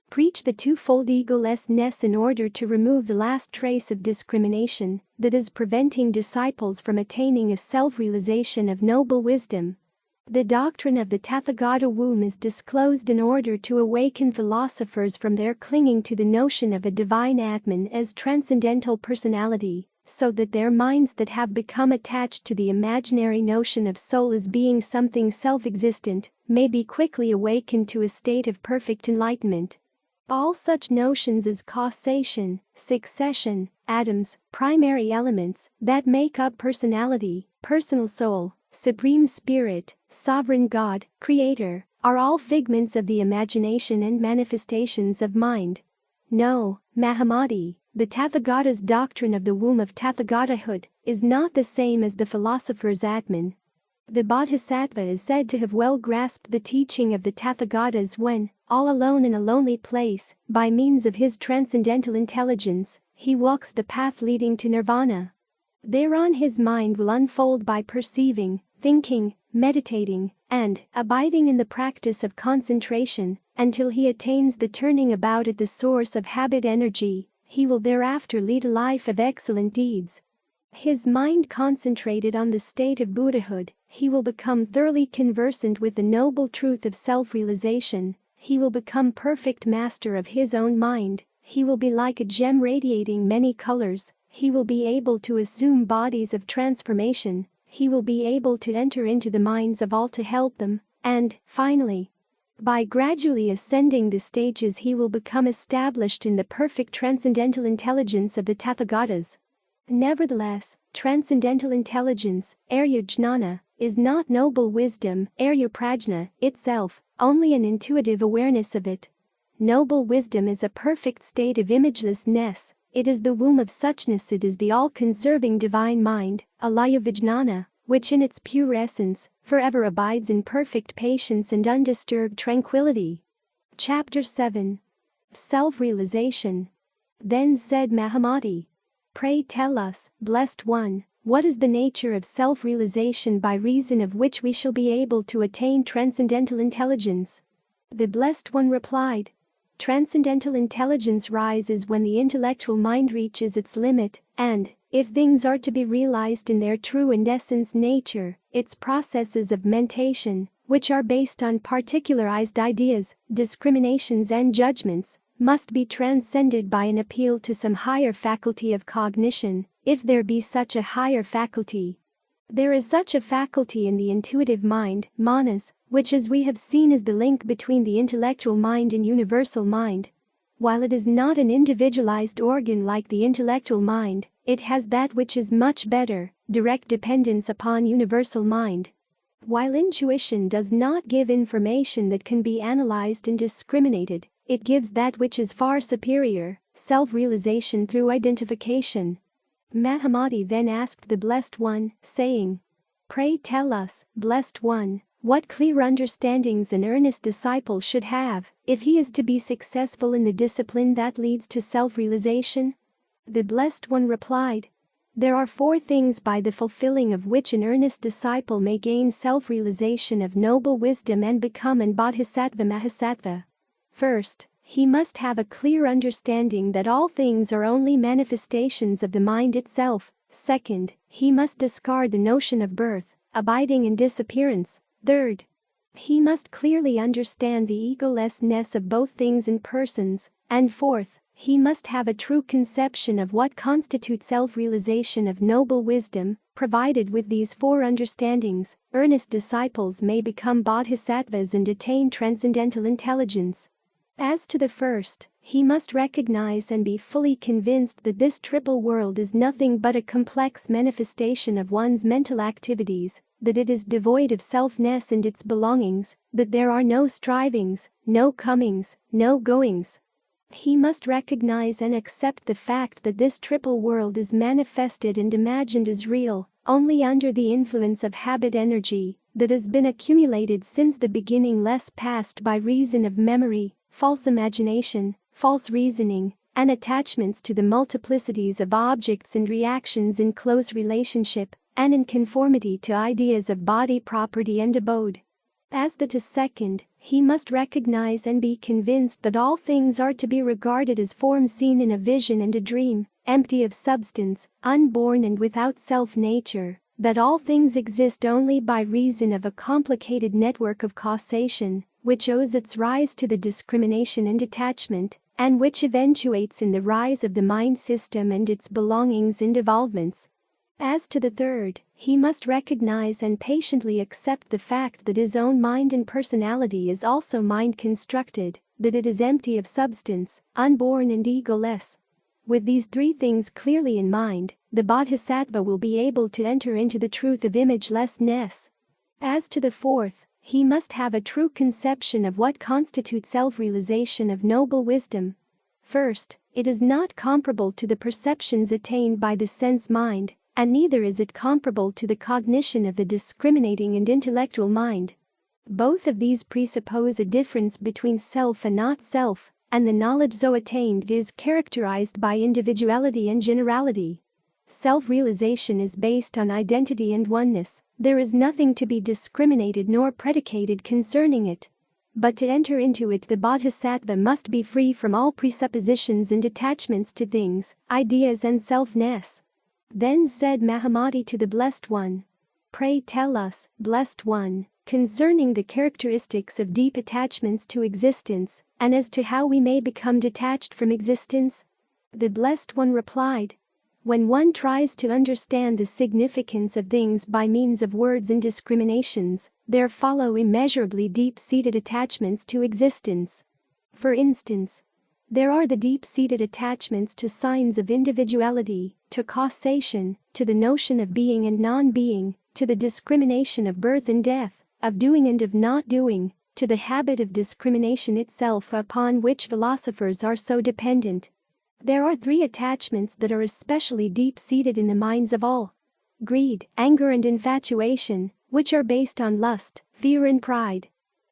preach the twofold egolessness in order to remove the last trace of discrimination that is preventing disciples from attaining a self-realization of noble wisdom. The doctrine of the Tathagata womb is disclosed in order to awaken philosophers from their clinging to the notion of a divine Atman as transcendental personality, so that their minds that have become attached to the imaginary notion of soul as being something self-existent may be quickly awakened to a state of perfect enlightenment. All such notions as causation, succession, atoms, primary elements that make up personality, personal soul, supreme spirit, sovereign God, creator, are all figments of the imagination and manifestations of mind. No, Mahamati, the Tathagata's doctrine of the womb of Tathagatahood is not the same as the philosopher's Atman. The Bodhisattva is said to have well grasped the teaching of the Tathagatas when, all alone in a lonely place, by means of his transcendental intelligence, he walks the path leading to nirvana. Thereon his mind will unfold by perceiving, thinking, meditating, and abiding in the practice of concentration, until he attains the turning about at the source of habit energy. He will thereafter lead a life of excellent deeds. His mind concentrated on the state of Buddhahood, he will become thoroughly conversant with the noble truth of self-realization. He will become perfect master of his own mind. He will be like a gem radiating many colors. He will be able to assume bodies of transformation. He will be able to enter into the minds of all to help them. And, finally, by gradually ascending the stages he will become established in the perfect transcendental intelligence of the Tathagatas. Nevertheless, transcendental intelligence, Jnana, is not noble wisdom, Prajna, itself, only an intuitive awareness of it. Noble wisdom is a perfect state of imagelessness, it is the womb of suchness, it is the all-conserving divine mind, Alaya Vijnana, which in its pure essence, forever abides in perfect patience and undisturbed tranquility. Chapter 7. Self-Realization. Then said Mahamati, "Pray tell us, Blessed One, what is the nature of self-realization by reason of which we shall be able to attain transcendental intelligence?" The Blessed One replied, "Transcendental intelligence rises when the intellectual mind reaches its limit, and, if things are to be realized in their true and essence nature, its processes of mentation, which are based on particularized ideas, discriminations and judgments, must be transcended by an appeal to some higher faculty of cognition, if there be such a higher faculty. There is such a faculty in the intuitive mind, manas, which as we have seen is the link between the intellectual mind and universal mind. While it is not an individualized organ like the intellectual mind, it has that which is much better, direct dependence upon universal mind. While intuition does not give information that can be analyzed and discriminated, it gives that which is far superior, self-realization through identification." Mahamati then asked the Blessed One, saying, "Pray tell us, Blessed One, what clear understandings an earnest disciple should have, if he is to be successful in the discipline that leads to self-realization?" The Blessed One replied, "There are 4 things by the fulfilling of which an earnest disciple may gain self-realization of noble wisdom and become an Bodhisattva Mahasattva. First, he must have a clear understanding that all things are only manifestations of the mind itself. Second, he must discard the notion of birth, abiding and disappearance. Third, he must clearly understand the egolessness of both things and persons. And fourth, he must have a true conception of what constitutes self-realization of noble wisdom. Provided with these 4 understandings, earnest disciples may become bodhisattvas and attain transcendental intelligence. As to the first, he must recognize and be fully convinced that this triple world is nothing but a complex manifestation of one's mental activities, that it is devoid of selfness and its belongings, that there are no strivings, no comings, no goings. He must recognize and accept the fact that this triple world is manifested and imagined as real, only under the influence of habit energy, that has been accumulated since the beginning less past by reason of memory, false imagination, false reasoning, and attachments to the multiplicities of objects and reactions in close relationship, and in conformity to ideas of body property and abode. As the second, he must recognize and be convinced that all things are to be regarded as forms seen in a vision and a dream, empty of substance, unborn and without self-nature, that all things exist only by reason of a complicated network of causation, which owes its rise to the discrimination and detachment, and which eventuates in the rise of the mind system and its belongings and evolvements. As to the third, he must recognize and patiently accept the fact that his own mind and personality is also mind-constructed, that it is empty of substance, unborn and egoless. With these three things clearly in mind, the Bodhisattva will be able to enter into the truth of imagelessness. As to the fourth, he must have a true conception of what constitutes self-realization of noble wisdom. First, it is not comparable to the perceptions attained by the sense mind, and neither is it comparable to the cognition of the discriminating and intellectual mind. Both of these presuppose a difference between self and not self, and the knowledge so attained is characterized by individuality and generality. Self-realization is based on identity and oneness. There is nothing to be discriminated nor predicated concerning it. But to enter into it, the Bodhisattva must be free from all presuppositions and attachments to things, ideas and selfness. Then said Mahamati to the Blessed One, "Pray tell us, Blessed One, concerning the characteristics of deep attachments to existence, and as to how we may become detached from existence." The Blessed One replied, "When one tries to understand the significance of things by means of words and discriminations, there follow immeasurably deep-seated attachments to existence. For instance, there are the deep-seated attachments to signs of individuality, to causation, to the notion of being and non-being, to the discrimination of birth and death, of doing and of not doing, to the habit of discrimination itself upon which philosophers are so dependent. There are three attachments that are especially deep-seated in the minds of all: greed, anger and infatuation, which are based on lust, fear and pride.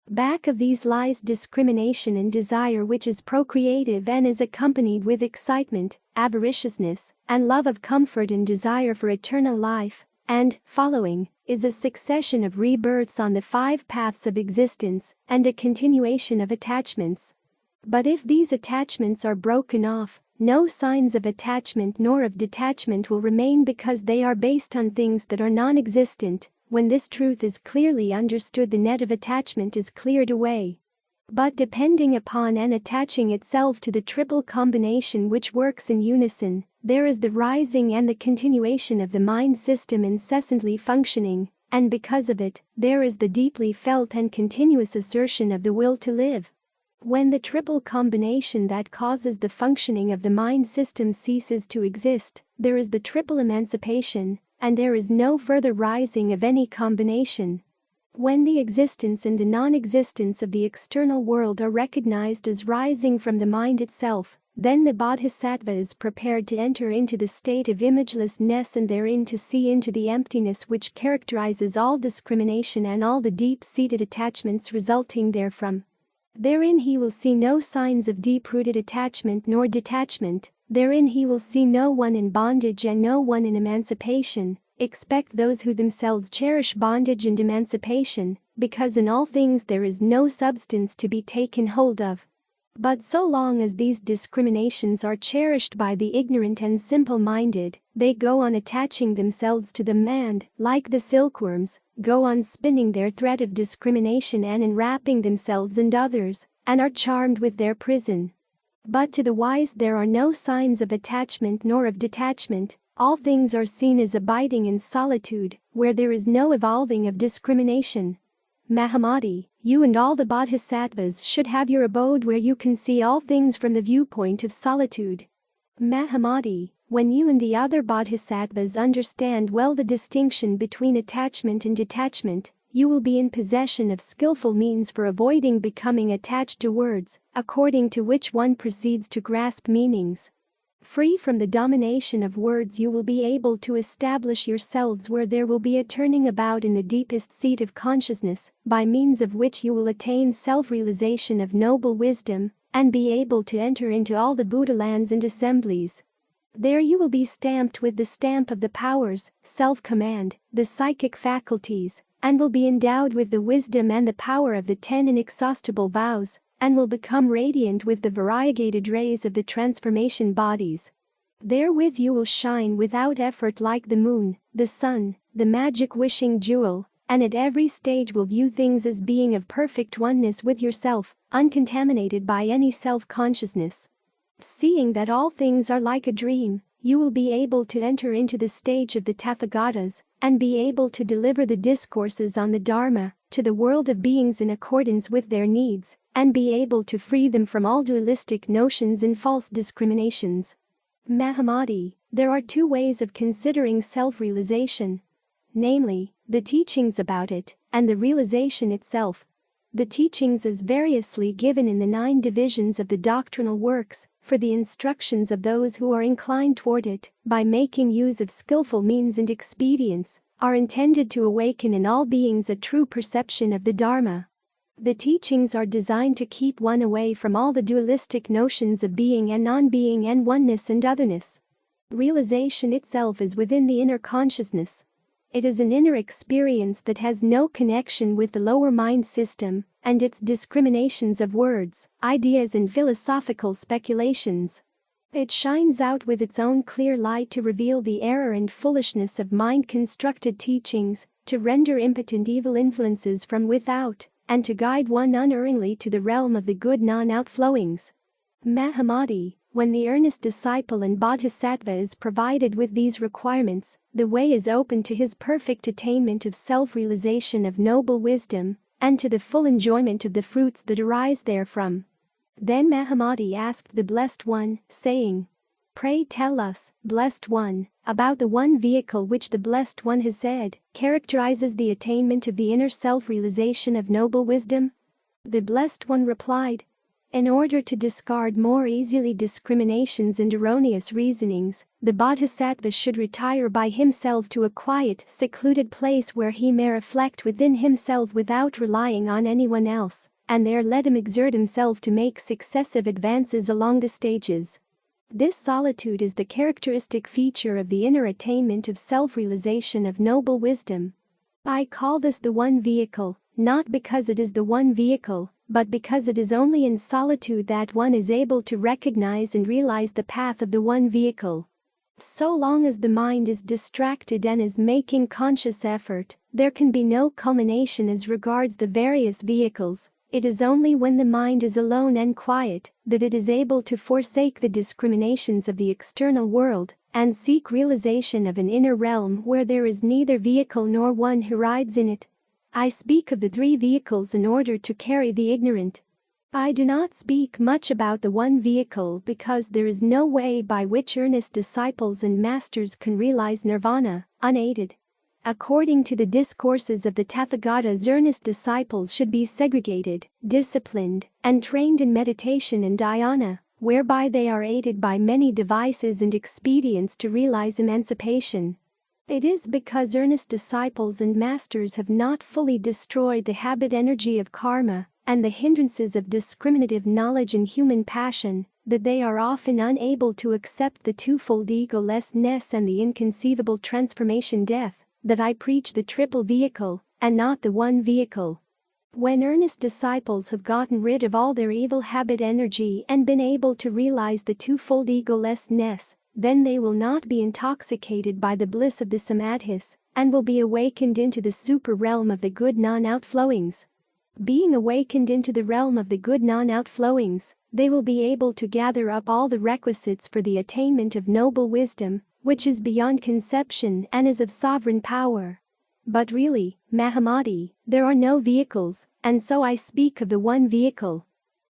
Back of these lies discrimination and desire, which is procreative and is accompanied with excitement, avariciousness, and love of comfort and desire for eternal life, and, following, is a succession of rebirths on the five paths of existence, and a continuation of attachments. But if these attachments are broken off, no signs of attachment nor of detachment will remain, because they are based on things that are non-existent. When this truth is clearly understood, the net of attachment is cleared away. But depending upon and attaching itself to the triple combination which works in unison, there is the rising and the continuation of the mind system incessantly functioning, and because of it, there is the deeply felt and continuous assertion of the will to live. When the triple combination that causes the functioning of the mind system ceases to exist, there is the triple emancipation, and there is no further rising of any combination. When the existence and the non-existence of the external world are recognized as rising from the mind itself, then the Bodhisattva is prepared to enter into the state of imagelessness, and therein to see into the emptiness which characterizes all discrimination and all the deep-seated attachments resulting therefrom. Therein he will see no signs of deep-rooted attachment nor detachment. Therein he will see no one in bondage and no one in emancipation, except those who themselves cherish bondage and emancipation, because in all things there is no substance to be taken hold of. But so long as these discriminations are cherished by the ignorant and simple-minded, they go on attaching themselves to them and, like the silkworms, go on spinning their thread of discrimination and enwrapping themselves and others, and are charmed with their prison. But to the wise there are no signs of attachment nor of detachment. All things are seen as abiding in solitude, where there is no evolving of discrimination. Mahamati, you and all the Bodhisattvas should have your abode where you can see all things from the viewpoint of solitude. Mahamati, when you and the other Bodhisattvas understand well the distinction between attachment and detachment, you will be in possession of skillful means for avoiding becoming attached to words, according to which one proceeds to grasp meanings. Free from the domination of words, you will be able to establish yourselves where there will be a turning about in the deepest seat of consciousness, by means of which you will attain self-realization of noble wisdom, and be able to enter into all the Buddha lands and assemblies. There you will be stamped with the stamp of the powers, self-command, the psychic faculties, and will be endowed with the wisdom and the power of the 10 inexhaustible vows, and will become radiant with the variegated rays of the transformation bodies. Therewith you will shine without effort like the moon, the sun, the magic wishing jewel, and at every stage will view things as being of perfect oneness with yourself, uncontaminated by any self-consciousness. Seeing that all things are like a dream, you will be able to enter into the stage of the Tathagatas and be able to deliver the discourses on the Dharma to the world of beings in accordance with their needs, and be able to free them from all dualistic notions and false discriminations. Mahamati, there are 2 ways of considering self-realization, namely, the teachings about it and the realization itself. The teachings as variously given in the 9 divisions of the doctrinal works, for the instructions of those who are inclined toward it, by making use of skillful means and expedients, are intended to awaken in all beings a true perception of the Dharma. The teachings are designed to keep one away from all the dualistic notions of being and non-being and oneness and otherness. Realization itself is within the inner consciousness. It is an inner experience that has no connection with the lower mind system and its discriminations of words, ideas and philosophical speculations. It shines out with its own clear light to reveal the error and foolishness of mind-constructed teachings, to render impotent evil influences from without, and to guide one unerringly to the realm of the good non-outflowings. Mahamati, when the earnest disciple and bodhisattva is provided with these requirements, the way is open to his perfect attainment of self-realization of noble wisdom, and to the full enjoyment of the fruits that arise therefrom. Then Mahamati asked the Blessed One, saying, "Pray tell us, Blessed One, about the one vehicle which the Blessed One has said characterizes the attainment of the inner self-realization of noble wisdom?" The Blessed One replied, "In order to discard more easily discriminations and erroneous reasonings, the bodhisattva should retire by himself to a quiet, secluded place where he may reflect within himself without relying on anyone else, and there let him exert himself to make successive advances along the stages. This solitude is the characteristic feature of the inner attainment of self-realization of noble wisdom. I call this the one vehicle, not because it is the one vehicle, but because it is only in solitude that one is able to recognize and realize the path of the one vehicle. So long as the mind is distracted and is making conscious effort, there can be no culmination as regards the various vehicles. It is only when the mind is alone and quiet that it is able to forsake the discriminations of the external world and seek realization of an inner realm where there is neither vehicle nor one who rides in it. I speak of the 3 vehicles in order to carry the ignorant. I do not speak much about the one vehicle because there is no way by which earnest disciples and masters can realize nirvana, unaided. According to the discourses of the Tathagatas, earnest disciples should be segregated, disciplined, and trained in meditation and dhyana, whereby they are aided by many devices and expedients to realize emancipation. It is because earnest disciples and masters have not fully destroyed the habit energy of karma and the hindrances of discriminative knowledge and human passion that they are often unable to accept the twofold egolessness and the inconceivable transformation death, that I preach the triple vehicle and not the one vehicle. When earnest disciples have gotten rid of all their evil habit energy and been able to realize the twofold egolessness, then they will not be intoxicated by the bliss of the samadhis and will be awakened into the super realm of the good non-outflowings. Being awakened into the realm of the good non-outflowings, they will be able to gather up all the requisites for the attainment of noble wisdom, which is beyond conception and is of sovereign power. But really, Mahamati, there are no vehicles, and so I speak of the one vehicle.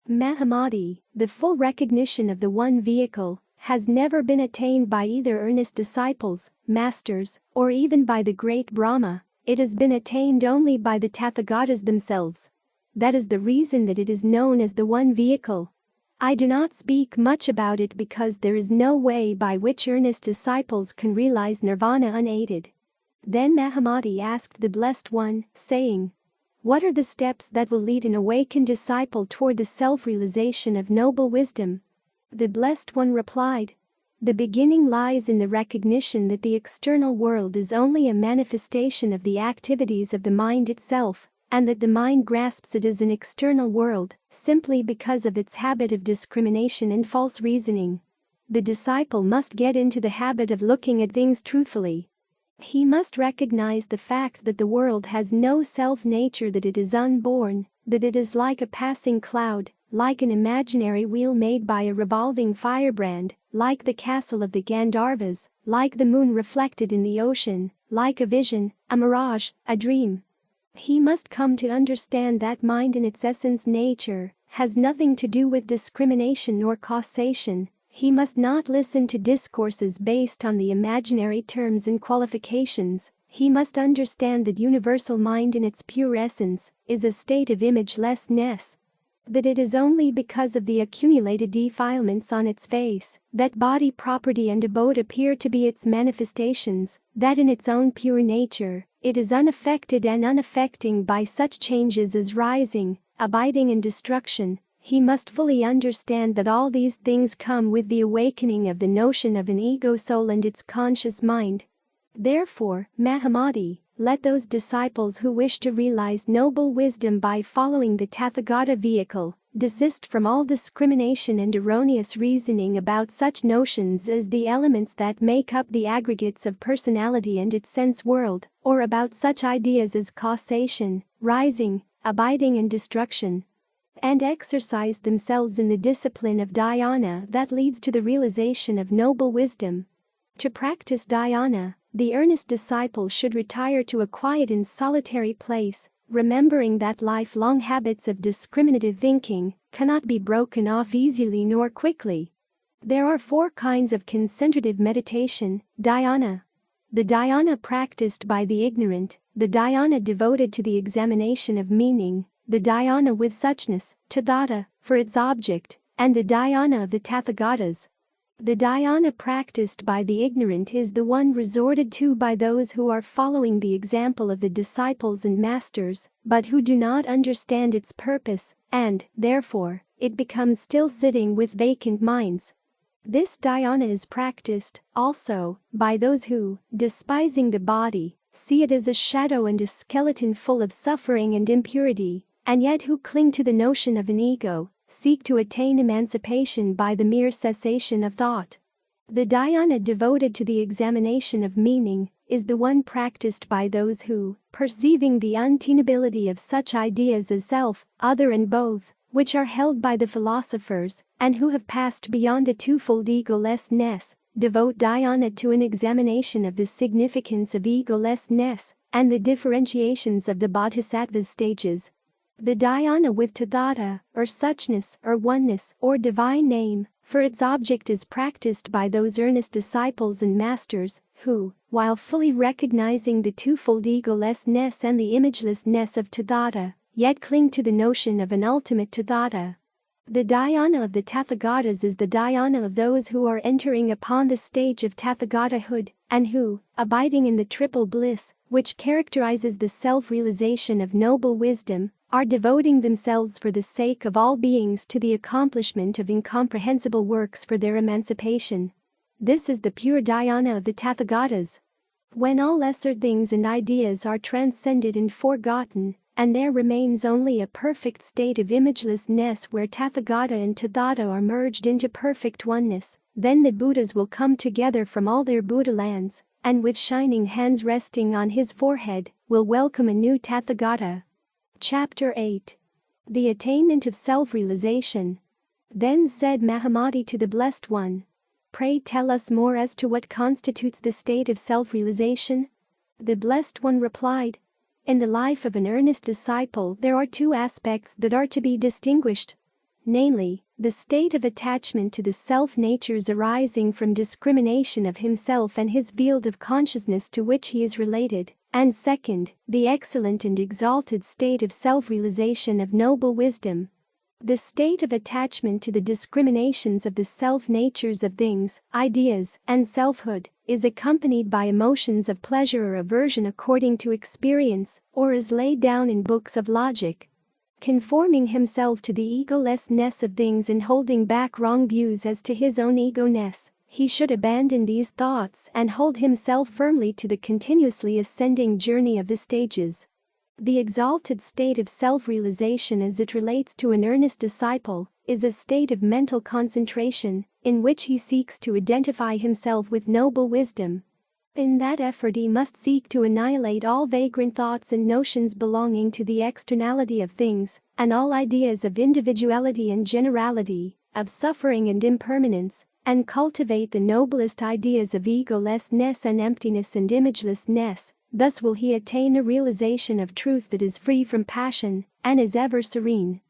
Mahamati, the full recognition of the one vehicle has never been attained by either earnest disciples, masters, or even by the great Brahma. It has been attained only by the Tathagatas themselves. That is the reason that it is known as the one vehicle. I do not speak much about it because there is no way by which earnest disciples can realize nirvana unaided. Then Mahamati asked the Blessed One, saying, What are the steps that will lead an awakened disciple toward the self-realization of noble wisdom? The Blessed One replied, the beginning lies in the recognition that the external world is only a manifestation of the activities of the mind itself, and that the mind grasps it as an external world simply because of its habit of discrimination and false reasoning. The disciple must get into the habit of looking at things truthfully. He must recognize the fact that the world has no self-nature, that it is unborn, that it is like a passing cloud, like an imaginary wheel made by a revolving firebrand, like the castle of the Gandharvas, like the moon reflected in the ocean, like a vision, a mirage, a dream. He must come to understand that mind in its essence nature has nothing to do with discrimination nor causation. He must not listen to discourses based on the imaginary terms and qualifications. He must understand that universal mind in its pure essence is a state of imagelessness. That it is only because of the accumulated defilements on its face that body, property and abode appear to be its manifestations, that in its own pure nature it is unaffected and unaffecting by such changes as rising, abiding and destruction. He must fully understand that all these things come with the awakening of the notion of an ego soul and its conscious mind. Therefore, Mahamati, let those disciples who wish to realize noble wisdom by following the Tathagata vehicle desist from all discrimination and erroneous reasoning about such notions as the elements that make up the aggregates of personality and its sense world, or about such ideas as causation, rising, abiding and destruction, and exercise themselves in the discipline of dhyana that leads to the realization of noble wisdom. To practice dhyana, the earnest disciple should retire to a quiet and solitary place, remembering that lifelong habits of discriminative thinking cannot be broken off easily nor quickly. There are 4 kinds of concentrative meditation: dhyana, the dhyana practiced by the ignorant, the dhyana devoted to the examination of meaning, the dhyana with suchness, tathata, for its object, and the dhyana of the Tathagatas. The dhyana practiced by the ignorant is the one resorted to by those who are following the example of the disciples and masters, but who do not understand its purpose, and, therefore, it becomes still sitting with vacant minds. This dhyana is practiced, also, by those who, despising the body, see it as a shadow and a skeleton full of suffering and impurity, and yet who cling to the notion of an ego, seek to attain emancipation by the mere cessation of thought. The dhyana devoted to the examination of meaning is the one practiced by those who, perceiving the untenability of such ideas as self, other and both, which are held by the philosophers, and who have passed beyond the twofold egolessness, devote dhyana to an examination of the significance of egolessness and the differentiations of the bodhisattva's stages. The dhyana with tathata, or suchness, or oneness, or divine name, for its object is practiced by those earnest disciples and masters who, while fully recognizing the twofold egolessness and the imagelessness of tathata, yet cling to the notion of an ultimate tathata. The dhyana of the Tathagatas is the dhyana of those who are entering upon the stage of Tathagatahood, and who, abiding in the triple bliss, which characterizes the self-realization of noble wisdom, are devoting themselves for the sake of all beings to the accomplishment of incomprehensible works for their emancipation. This is the pure dhyana of the Tathagatas. When all lesser things and ideas are transcended and forgotten, and there remains only a perfect state of imagelessness where Tathagata and Tathata are merged into perfect oneness, then the Buddhas will come together from all their Buddha lands, and with shining hands resting on his forehead, will welcome a new Tathagata. Chapter 8. The Attainment of Self-Realization. Then said Mahamati to the Blessed One, "Pray tell us more as to what constitutes the state of self-realization." The Blessed One replied, "In the life of an earnest disciple there are 2 aspects that are to be distinguished, namely, the state of attachment to the self-natures arising from discrimination of himself and his field of consciousness to which he is related, and second, the excellent and exalted state of self-realization of noble wisdom. The state of attachment to the discriminations of the self-natures of things, ideas, and selfhood is accompanied by emotions of pleasure or aversion according to experience, or is laid down in books of logic. Conforming himself to the egolessness of things and holding back wrong views as to his own ego-ness, he should abandon these thoughts and hold himself firmly to the continuously ascending journey of the stages. The exalted state of self-realization as it relates to an earnest disciple is a state of mental concentration in which he seeks to identify himself with noble wisdom. In that effort he must seek to annihilate all vagrant thoughts and notions belonging to the externality of things, and all ideas of individuality and generality, of suffering and impermanence, and cultivate the noblest ideas of egolessness and emptiness and imagelessness. Thus will he attain a realization of truth that is free from passion and is ever serene.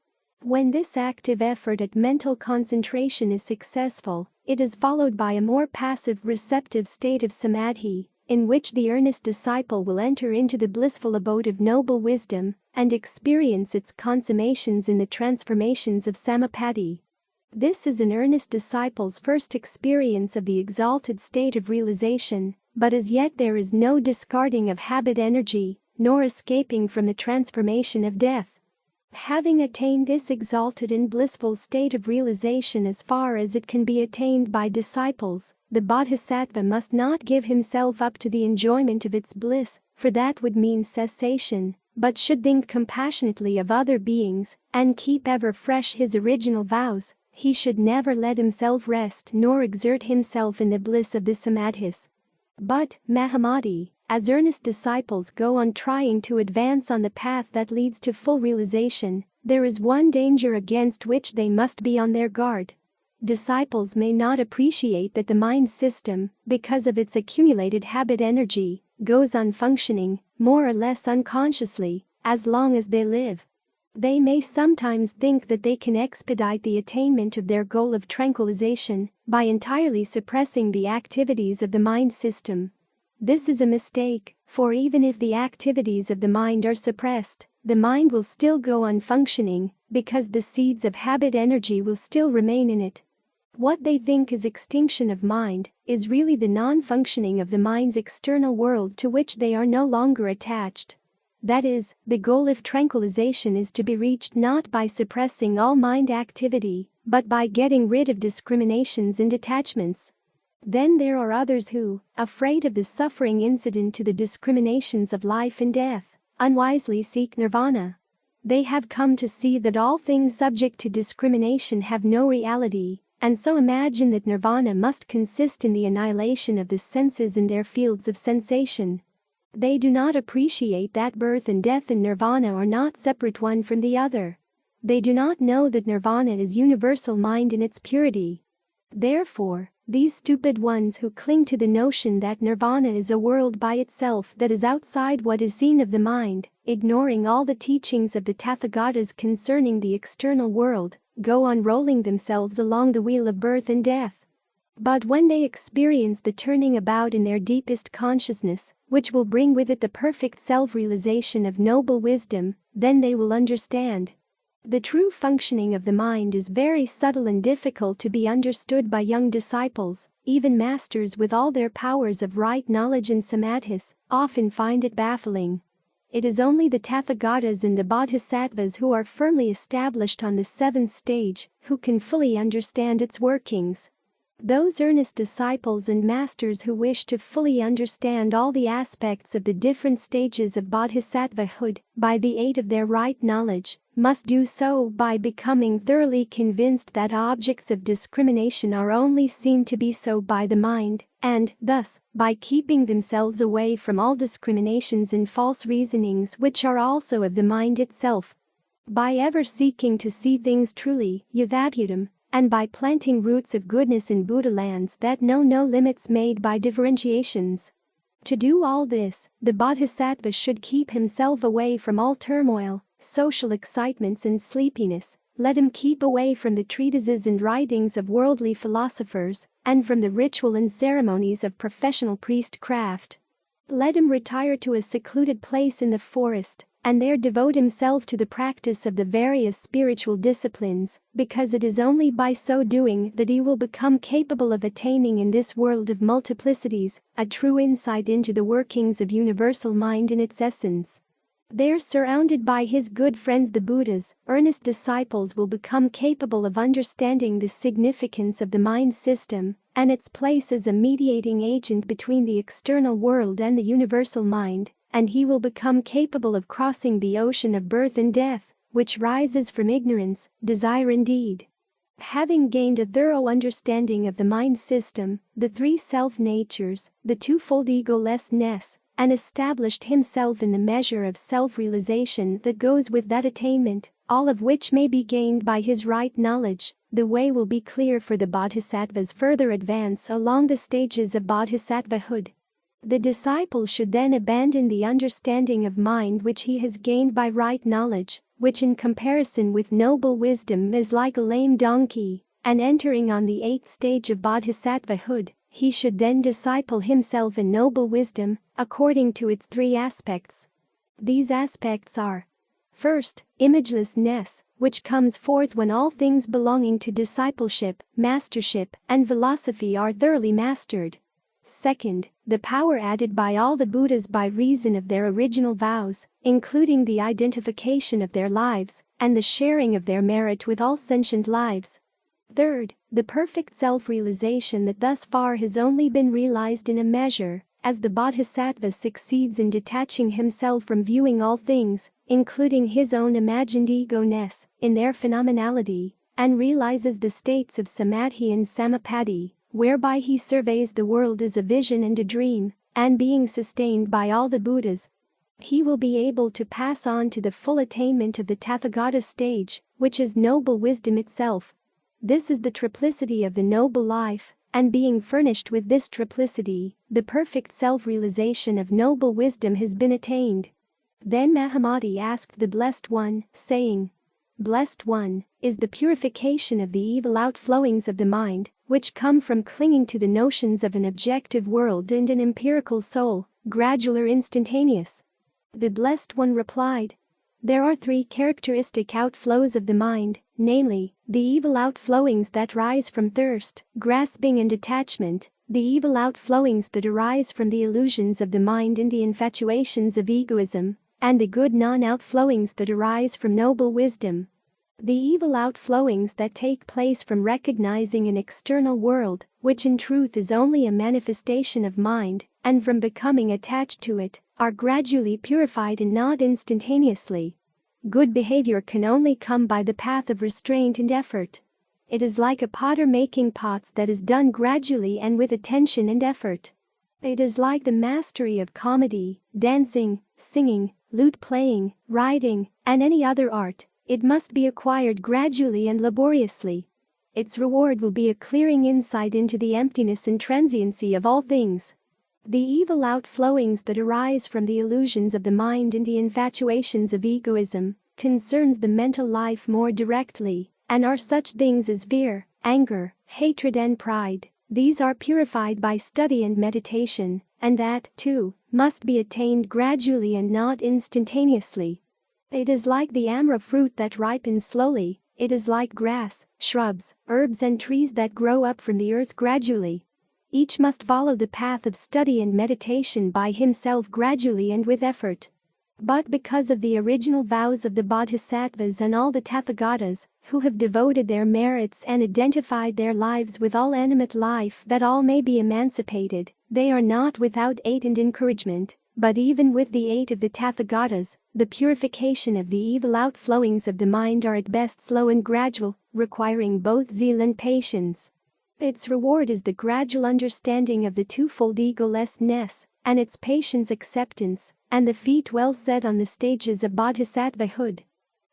When this active effort at mental concentration is successful, it is followed by a more passive receptive state of samadhi, in which the earnest disciple will enter into the blissful abode of noble wisdom and experience its consummations in the transformations of samapati. This is an earnest disciple's first experience of the exalted state of realization, but as yet there is no discarding of habit energy, nor escaping from the transformation of death. Having attained this exalted and blissful state of realization as far as it can be attained by disciples, the bodhisattva must not give himself up to the enjoyment of its bliss, for that would mean cessation, but should think compassionately of other beings and keep ever fresh his original vows. He should never let himself rest nor exert himself in the bliss of the samadhis. But, Mahamati, as earnest disciples go on trying to advance on the path that leads to full realization, there is one danger against which they must be on their guard. Disciples may not appreciate that the mind system, because of its accumulated habit energy, goes on functioning, more or less unconsciously, as long as they live. They may sometimes think that they can expedite the attainment of their goal of tranquilization by entirely suppressing the activities of the mind system. This is a mistake, for even if the activities of the mind are suppressed, the mind will still go on functioning because the seeds of habit energy will still remain in it. What they think is extinction of mind is really the non-functioning of the mind's external world to which they are no longer attached. That is, the goal of tranquilization is to be reached not by suppressing all mind activity, but by getting rid of discriminations and attachments. Then there are others who, afraid of the suffering incident to the discriminations of life and death, unwisely seek nirvana. They have come to see that all things subject to discrimination have no reality, and so imagine that nirvana must consist in the annihilation of the senses in their fields of sensation. They do not appreciate that birth and death and nirvana are not separate one from the other. They do not know that nirvana is universal mind in its purity. Therefore, these stupid ones who cling to the notion that nirvana is a world by itself that is outside what is seen of the mind, ignoring all the teachings of the Tathagatas concerning the external world, go on rolling themselves along the wheel of birth and death. But when they experience the turning about in their deepest consciousness, which will bring with it the perfect self-realization of noble wisdom, then they will understand. The true functioning of the mind is very subtle and difficult to be understood by young disciples. Even masters with all their powers of right knowledge and samadhis often find it baffling. It is only the Tathagatas and the Bodhisattvas who are firmly established on the seventh stage who can fully understand its workings. Those earnest disciples and masters who wish to fully understand all the aspects of the different stages of bodhisattvahood by the aid of their right knowledge must do so by becoming thoroughly convinced that objects of discrimination are only seen to be so by the mind, and, thus, by keeping themselves away from all discriminations and false reasonings which are also of the mind itself. By ever seeking to see things truly, yathabhutam, and by planting roots of goodness in Buddha lands that know no limits made by differentiations. To do all this, the bodhisattva should keep himself away from all turmoil, social excitements and sleepiness. Let him keep away from the treatises and writings of worldly philosophers, and from the ritual and ceremonies of professional priestcraft. Let him retire to a secluded place in the forest, and there devote himself to the practice of the various spiritual disciplines, because it is only by so doing that he will become capable of attaining in this world of multiplicities a true insight into the workings of universal mind in its essence. There, surrounded by his good friends the Buddhas, earnest disciples will become capable of understanding the significance of the mind system and its place as a mediating agent between the external world and the universal mind, and he will become capable of crossing the ocean of birth and death, which rises from ignorance, desire and deed. Having gained a thorough understanding of the mind system, the three self-natures, the twofold egolessness, and established himself in the measure of self-realization that goes with that attainment, all of which may be gained by his right knowledge, the way will be clear for the bodhisattva's further advance along the stages of bodhisattvahood. The disciple should then abandon the understanding of mind which he has gained by right knowledge, which in comparison with noble wisdom is like a lame donkey, and entering on the 8th stage of bodhisattvahood, he should then disciple himself in noble wisdom, according to its three aspects. These aspects are: first, imagelessness, which comes forth when all things belonging to discipleship, mastership, and philosophy are thoroughly mastered. Second, the power added by all the Buddhas by reason of their original vows, including the identification of their lives and the sharing of their merit with all sentient lives. Third, the perfect self-realization that thus far has only been realized in a measure, as the bodhisattva succeeds in detaching himself from viewing all things, including his own imagined ego-ness, in their phenomenality, and realizes the states of samadhi and samapatti, whereby he surveys the world as a vision and a dream, and being sustained by all the Buddhas, he will be able to pass on to the full attainment of the Tathagata stage, which is noble wisdom itself. This is the triplicity of the noble life, and being furnished with this triplicity, the perfect self-realization of noble wisdom has been attained. Then Mahamati asked the Blessed One, saying, "Blessed One, is the purification of the evil outflowings of the mind, which come from clinging to the notions of an objective world and an empirical soul, gradual or instantaneous?" The Blessed One replied, "There are three characteristic outflows of the mind, namely, the evil outflowings that rise from thirst, grasping and attachment, the evil outflowings that arise from the illusions of the mind and the infatuations of egoism, and the good non-outflowings that arise from noble wisdom. The evil outflowings that take place from recognizing an external world, which in truth is only a manifestation of mind, and from becoming attached to it, are gradually purified and not instantaneously. Good behavior can only come by the path of restraint and effort. It is like a potter making pots that is done gradually and with attention and effort. It is like the mastery of comedy, dancing, singing, lute playing, writing, and any other art. It must be acquired gradually and laboriously. Its reward will be a clearing insight into the emptiness and transiency of all things. The evil outflowings that arise from the illusions of the mind and the infatuations of egoism concerns the mental life more directly, and are such things as fear, anger, hatred and pride. These are purified by study and meditation, and that, too, must be attained gradually and not instantaneously. It is like the amra fruit that ripens slowly. It is like grass, shrubs, herbs and trees that grow up from the earth gradually. Each must follow the path of study and meditation by himself gradually and with effort. But because of the original vows of the bodhisattvas and all the tathagatas, who have devoted their merits and identified their lives with all animate life that all may be emancipated, they are not without aid and encouragement. But even with the aid of the Tathagatas, the purification of the evil outflowings of the mind are at best slow and gradual, requiring both zeal and patience. Its reward is the gradual understanding of the twofold egolessness, and its patience acceptance, and the feet well set on the stages of bodhisattvahood.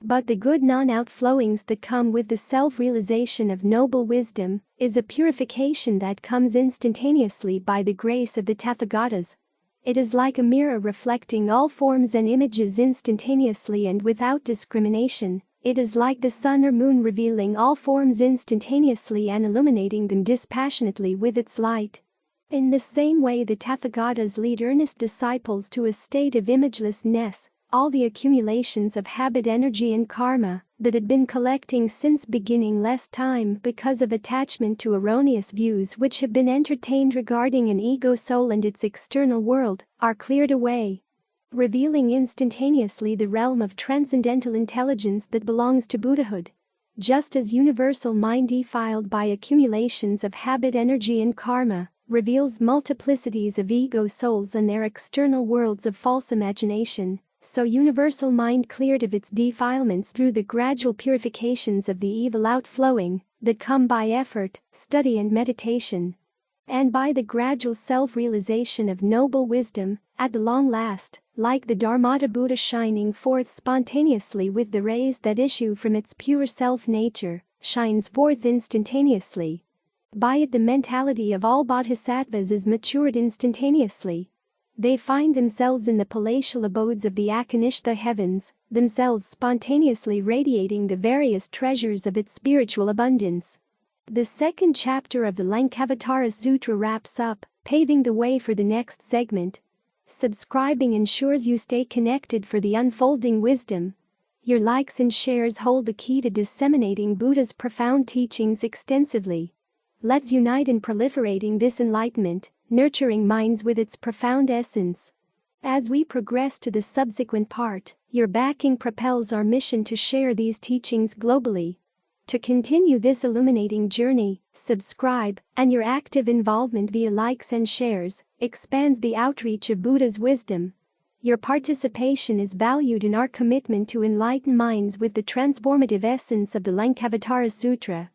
But the good non-outflowings that come with the self-realization of noble wisdom is a purification that comes instantaneously by the grace of the Tathagatas. It is like a mirror reflecting all forms and images instantaneously and without discrimination. It is like the sun or moon revealing all forms instantaneously and illuminating them dispassionately with its light. In the same way the Tathagatas lead earnest disciples to a state of imagelessness, All the accumulations of habit, energy and karma that had been collecting since beginningless time because of attachment to erroneous views which have been entertained regarding an ego soul and its external world are cleared away, revealing instantaneously the realm of transcendental intelligence that belongs to Buddhahood. Just as universal mind defiled by accumulations of habit, energy and karma reveals multiplicities of ego souls and their external worlds of false imagination, so universal mind cleared of its defilements through the gradual purifications of the evil outflowing that come by effort, study and meditation, and by the gradual self-realization of noble wisdom, at the long last, like the Dharmata Buddha shining forth spontaneously with the rays that issue from its pure self-nature, shines forth instantaneously. By it the mentality of all bodhisattvas is matured instantaneously. They find themselves in the palatial abodes of the Akanishta heavens, themselves spontaneously radiating the various treasures of its spiritual abundance. The second chapter of the Lankavantara Sutra wraps up, paving the way for the next segment. Subscribing ensures you stay connected for the unfolding wisdom. Your likes and shares hold the key to disseminating Buddha's profound teachings extensively. Let's unite in proliferating this enlightenment, nurturing minds with its profound essence. As we progress to the subsequent part, your backing propels our mission to share these teachings globally. To continue this illuminating journey, subscribe, and your active involvement via likes and shares expands the outreach of Buddha's wisdom. Your participation is valued in our commitment to enlighten minds with the transformative essence of the Lankavantara Sutra.